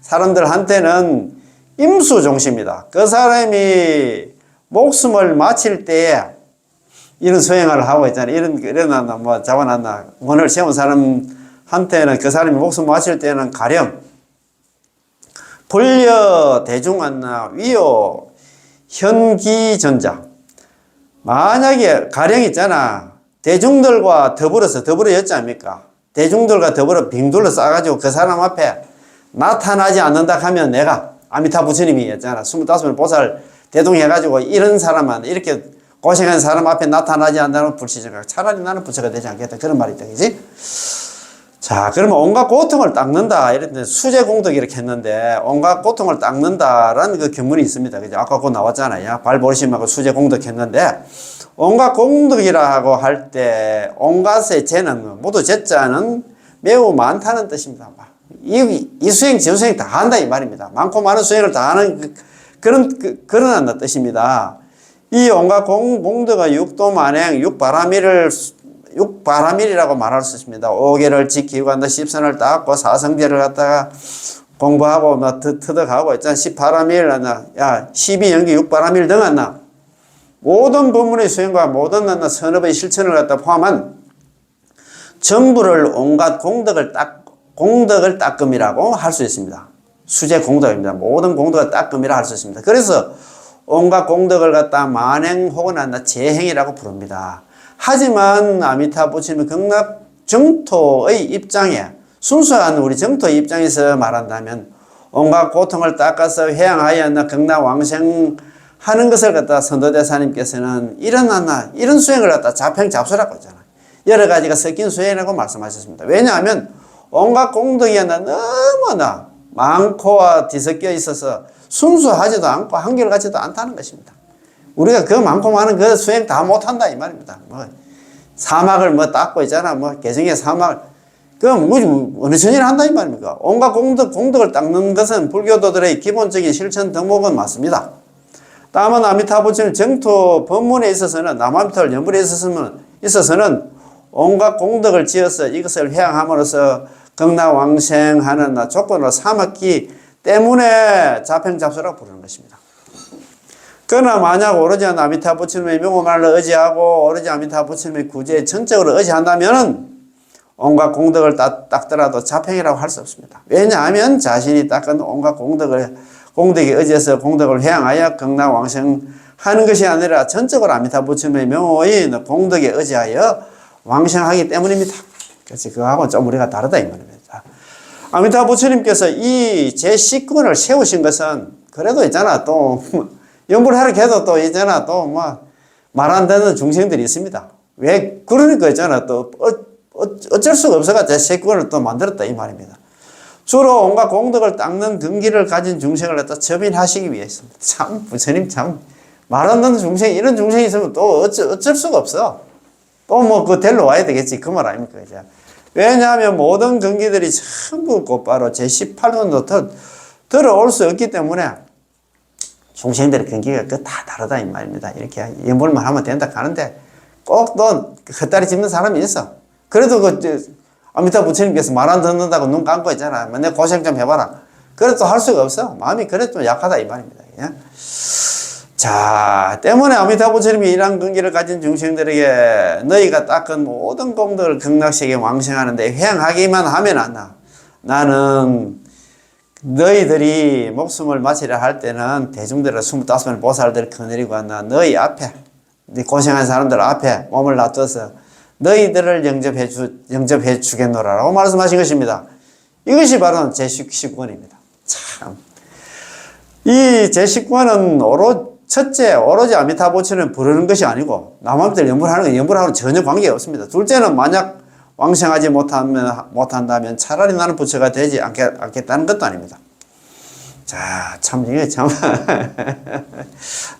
사람들한테는 임수종시입니다. 그 사람이 목숨을 마칠 때에 이런 수행을 하고 있잖아요. 일어났나, 자원했나, 원을 세운 사람한테는 그 사람이 목숨 마칠 때는 가령, 불려 대중한나, 위요, 현기전자. 만약에 가령 있잖아. 대중들과 더불어였지 않습니까? 대중들과 더불어 빙둘러 싸가지고 그 사람 앞에 나타나지 않는다 하면 내가 아미타 부처님이 였잖아. 25번 보살 대동해가지고 이런 사람은 이렇게 고생한 사람 앞에 나타나지 않는다는 불시적각. 차라리 나는 부처가 되지 않겠다. 그런 말이 있다. 그지? 자, 그러면 온갖 고통을 닦는다. 이랬는데 수제공덕 이렇게 했는데 온갖 고통을 닦는다라는 그 견문이 있습니다. 그죠? 아까 그거 나왔잖아요. 발보리심하고 수제공덕 했는데 온갖 공덕이라고 할 때 온갖의 죄는 모두 죄자는 매우 많다는 뜻입니다. 이 수행 저수행 다 한다 이 말입니다. 많고 많은 수행을 다 하는 그런 뜻입니다. 이 온갖 공덕의 육도 만행 육바라밀이라고 말할 수 있습니다. 5계를 지키고 한다. 10선을 닦고 사성제를 갖다가 공부하고 터득하고 있잖아. 18바라밀 야 12연기 6바라밀 등 한나 모든 법문의 수행과 모든 선업의 실천을 갖다 포함한 전부를 온갖 공덕을 닦음이라고 할 수 있습니다. 수제 공덕입니다. 모든 공덕을 닦음이라 할 수 있습니다. 그래서 온갖 공덕을 갖다 만행 혹은 재행이라고 부릅니다. 하지만 아미타 부처님의 극락 정토의 입장에 순수한 우리 정토의 입장에서 말한다면 온갖 고통을 닦아서 회양하여 극락 왕생 하는 것을 갖다 선도대사님께서는 이런 수행을 갖다 자평잡수라고 하잖아요. 여러 가지가 섞인 수행이라고 말씀하셨습니다. 왜냐하면 온갖 공덕이 너무나 많고 뒤섞여 있어서 순수하지도 않고 한결같지도 않다는 것입니다. 우리가 그 많고 많은 그 수행 다 못한다 이 말입니다. 사막을 닦고 있잖아. 개성의 사막을. 그럼 어느 전이를 한다 이 말입니까? 온갖 공덕을 닦는 것은 불교도들의 기본적인 실천 덕목은 맞습니다. 다만 아미타 부처님 정토 법문에 있어서는 남아미타를 연불에 있어서는 온갖 공덕을 지어서 이것을 회양함으로써 극락왕생하는 조건으로 삼았기 때문에 자평잡수라고 부르는 것입니다. 그러나 만약 오로지 아미타 부처님의 명호만을 의지하고 오로지 아미타 부처님의 구제에 전적으로 의지한다면 온갖 공덕을 닦더라도 자평이라고 할 수 없습니다. 왜냐하면 자신이 닦은 온갖 공덕에 의지해서 공덕을 회양하여 극락왕생하는 것이 아니라 전적으로 아미타 부처님의 명호의 공덕에 의지하여 왕생하기 때문입니다. 그래서 그거하고는 좀 우리가 다르다 이 말입니다. 아미타 부처님께서 이 제19권을 세우신 것은 그래도 있잖아 또 연불하러 해도 또 있잖아 또 말 안 되는 중생들이 있습니다. 왜 그러니까 있잖아 또 어쩔 수가 없어가 제19권을 또 만들었다 이 말입니다. 주로 온갖 공덕을 닦는 근기를 가진 중생을 갖다 처빈하시기 위해서입니다. 참 부처님 참 말 안 되는 중생 이런 중생이 있으면 또 어쩔 수가 없어. 또 그 데리러 와야 되겠지 그 말 아닙니까 이제. 왜냐하면 모든 근기들이 전부 곧바로 제18권도 들어올 수 없기 때문에 중생들의 근기가 다 다르다 이 말입니다. 이렇게 연불만 하면 된다 하는데 꼭 또 헛다리 짚는 사람이 있어. 그래도 아미타 부처님께서 말 안 듣는다고 눈 감고 있잖아. 내 고생 좀 해봐라. 그래도 할 수가 없어. 마음이 그래도 좀 약하다 이 말입니다. 자, 때문에 아미타 부처님이 이러한 근기를 가진 중생들에게 너희가 닦은 모든 공덕을 극락세계에 왕생하는데 회양하기만 하면 안 나. 나는 너희들이 목숨을 마치려 할 때는 대중들을 25번 보살들 거느리고 왔나 너희 앞에 고생한 사람들 앞에 몸을 놔둬서 너희들을 영접해 주겠노라라고 말씀하신 것입니다. 이것이 바로 제19권입니다. 참. 이 제19권은 첫째, 오로지 아미타 부처님을 부르는 것이 아니고 남한들 연불하는 건 연불하고는 전혀 관계가 없습니다. 둘째는 만약 왕생하지 못한다면 차라리 나는 부처가 되지 않겠다는 것도 아닙니다. 자, 참, 이게 참,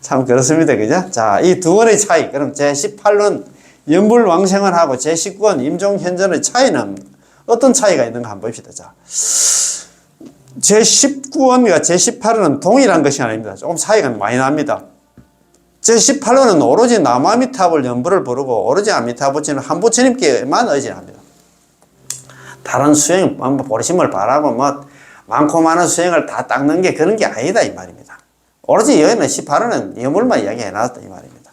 참 그렇습니다. 그죠? 자, 이 두 권의 차이. 그럼 제18론 연불 왕생을 하고 제19권 임종현전의 차이는 어떤 차이가 있는가 한번 봅시다. 자, 제19권과 제18원은 동일한 것이 아닙니다. 조금 차이가 많이 납니다. 제18호는 오로지 남아미타불 연불을 부르고 오로지 아미타부처님 한 부처님께만 의지합니다. 다른 수행, 보리심을 바라고 많고 많은 수행을 다 닦는 게 그런 게 아니다 이 말입니다. 오로지 여기는 18호는 연불만 이야기해 놨다 이 말입니다.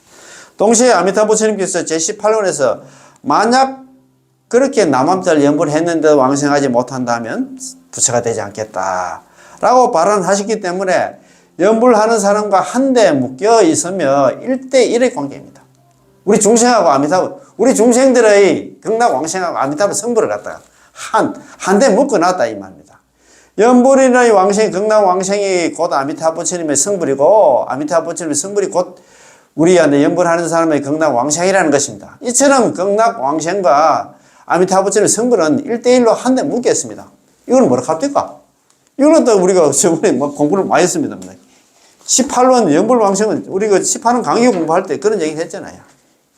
동시에 아미타부처님께서 제18호에서 만약 그렇게 남아미타를 연불을 했는데 왕생하지 못한다면 부처가 되지 않겠다 라고 발언하셨기 때문에 연불하는 사람과 한데 묶여 있으며 1대1의 관계입니다. 우리 중생하고 아미타불, 우리 중생들의 극락 왕생하고 아미타불 성불을 갖다가 한데 묶어놨다 이 말입니다. 연불인의 왕생, 극락 왕생이 곧 아미타부처님의 성불이고 아미타부처님의 성불이 곧 우리한테 연불하는 사람의 극락 왕생이라는 것입니다. 이처럼 극락 왕생과 아미타부처님의 성불은 1대1로 한데 묶였습니다. 이건 뭐라 합니까? 이거는 또 우리가 저번에 공부를 많이 했습니다. 18원 연불왕생은 우리가 18원 강의 공부할 때 그런 얘기 했잖아요.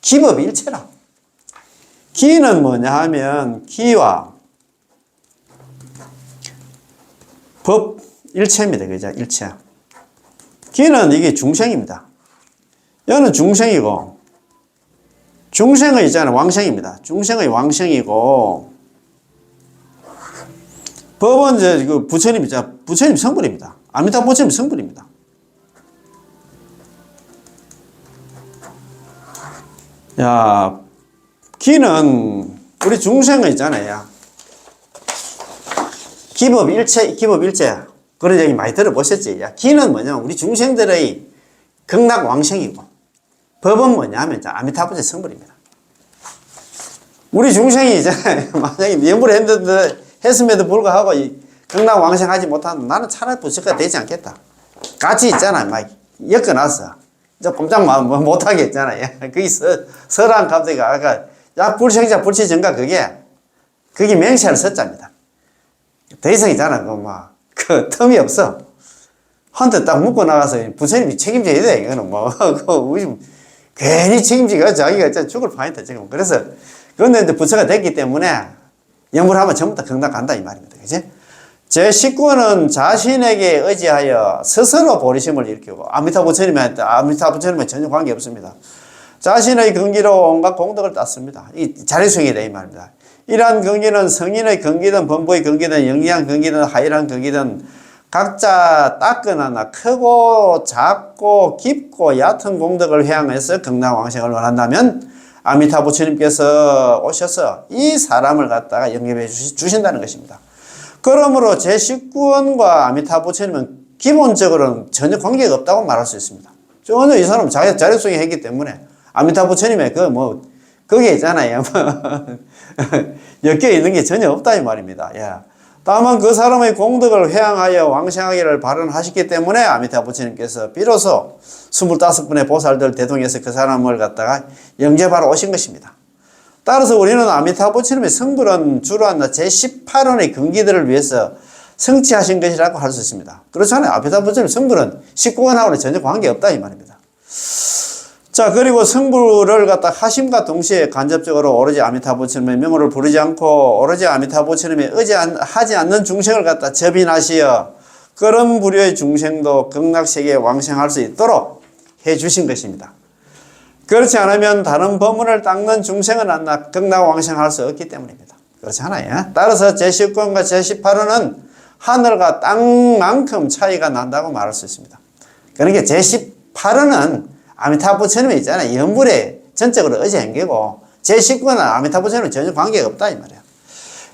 기법 일체라. 기는 뭐냐 하면 기와 법 일체입니다. 그죠? 일체. 기는 이게 중생입니다. 여는 중생이고 중생의 있잖아요. 왕생입니다. 중생의 왕생이고 법은 이제 그 부처님 있잖아요. 부처님 성불입니다. 아미타 부처님 성불입니다. 야, 기는 우리 중생의 있잖아요. 기법 일체. 그런 얘기 많이 들어보셨지? 야, 기는 뭐냐면 우리 중생들의 극락 왕생이고 법은 뭐냐면 아미타부처 성불입니다. 우리 중생이 있잖아요. 만약에 연불을 했음에도 불구하고 이 극락 왕생하지 못하면 나는 차라리 부처가 되지 않겠다. 같이 있잖아요. 막 엮어놨어. 이제 꼼짝 못하게 했잖아요. 거기 설한 갑자기 아까 야 불생자 불치증가 그게 맹세할 서자입니다. 더 이상 있잖아. 그 틈이 없어. 한테 딱 묶고 나가서 부처님이 책임져야 돼. 이거는 괜히 책임지가 자기가 진짜 죽을 판이다 지금. 그래서 그런데 이제 부처가 됐기 때문에 연불하면 전부 다 극락 간다 이 말입니다. 그지? 제19호는 자신에게 의지하여 스스로 보리심을 일으키고 아미타부처님은 전혀 관계 없습니다. 자신의 근기로 온갖 공덕을 땄습니다. 이 자리수행이다 이 말입니다. 이러한 근기는 성인의 근기든 범부의 근기든 영리한 근기든 하이란 근기든 각자 따끈하나 크고 작고 깊고 얕은 공덕을 회항해서 극락왕생을 원한다면 아미타 부처님께서 오셔서 이 사람을 갖다가 영접해 주신다는 것입니다. 그러므로 제19원과 아미타 부처님은 기본적으로는 전혀 관계가 없다고 말할 수 있습니다. 전혀 이 사람은 자기 자력성이 했기 때문에 아미타 부처님의 거기에 있잖아요. 엮여 있는 게 전혀 없다 이 말입니다. 야. 다만 그 사람의 공덕을 회항하여 왕생하기를 발언하셨기 때문에 아미타 부처님께서 비로소 25분의 보살들 대동해서 그 사람을 갖다가 영접하러 오신 것입니다. 따라서 우리는 아미타 부처님의 성불은 주로 제18원의 근기들을 위해서 성취하신 것이라고 할 수 있습니다. 그렇잖아요. 아미타 부처님 성불은 19원하고는 전혀 관계없다 이 말입니다. 자, 그리고 성불을 갖다 하심과 동시에 간접적으로 오로지 아미타 부처님의 명호를 부르지 않고 오로지 아미타 부처님의 의지하지 않는 중생을 갖다 접인하시어 그런 부류의 중생도 극락세계에 왕생할 수 있도록 해 주신 것입니다. 그렇지 않으면 다른 법문을 닦는 중생은 극락 왕생할 수 없기 때문입니다. 그렇지 않아요? 따라서 제19원과 제18원은 하늘과 땅만큼 차이가 난다고 말할 수 있습니다. 그러니까 제18원은 아미타 부처님이 있잖아요. 연불에 전적으로 의지한 게고 제19원은 아미타 부처님은 전혀 관계가 없다 이 말이에요.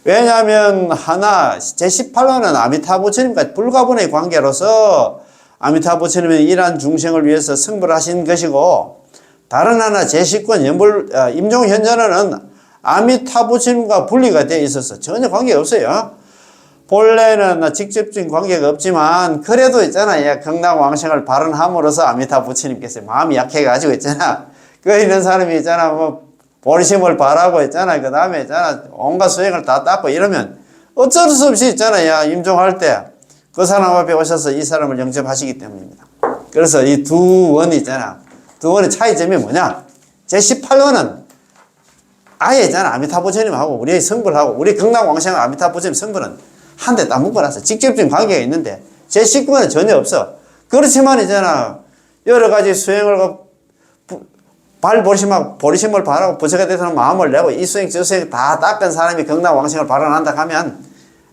왜냐하면 제18원은 아미타 부처님과 불가분의 관계로서 아미타 부처님의 이러한 중생을 위해서 성불하신 것이고 다른 하나 제19원 연불 임종현전원은 아미타 부처님과 분리가 되어 있어서 전혀 관계가 없어요. 본래는 직접적인 관계가 없지만 그래도 있잖아요. 극락왕생을 발언함으로써 아미타 부처님께서 마음이 약해가지고 있잖아. 그 있는 사람이 있잖아. 보리심을 바라고 있잖아. 그 다음에 있잖아. 온갖 수행을 다 닦고 이러면 어쩔 수 없이 있잖아요. 임종할 때 그 사람 앞에 오셔서 이 사람을 영접하시기 때문입니다. 그래서 이 두 원이 있잖아. 두 원의 차이점이 뭐냐? 제18원은 아예 있잖아. 아미타 부처님하고 우리의 성불하고 우리 극락왕생과 아미타 부처님 성불은 한데 딱 묶어놨어. 직접적인 관계가 있는데 제19원은 전혀 없어. 그렇지만 있잖아. 여러 가지 수행을 발 보리심을 바라고 부처가 되서는 마음을 내고 이수행 저수행 다 닦은 사람이 경락왕생을 발언한다 하면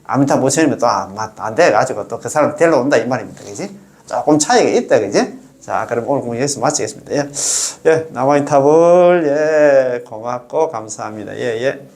아미타 부처님이 또 안 돼가지고 또 그 사람 데리러 온다 이 말입니다. 그지? 조금 차이가 있다. 그지? 자, 그럼 오늘 공부 여기서 마치겠습니다. 예, 남아미타불, 예, 고맙고 감사합니다. 예, 예.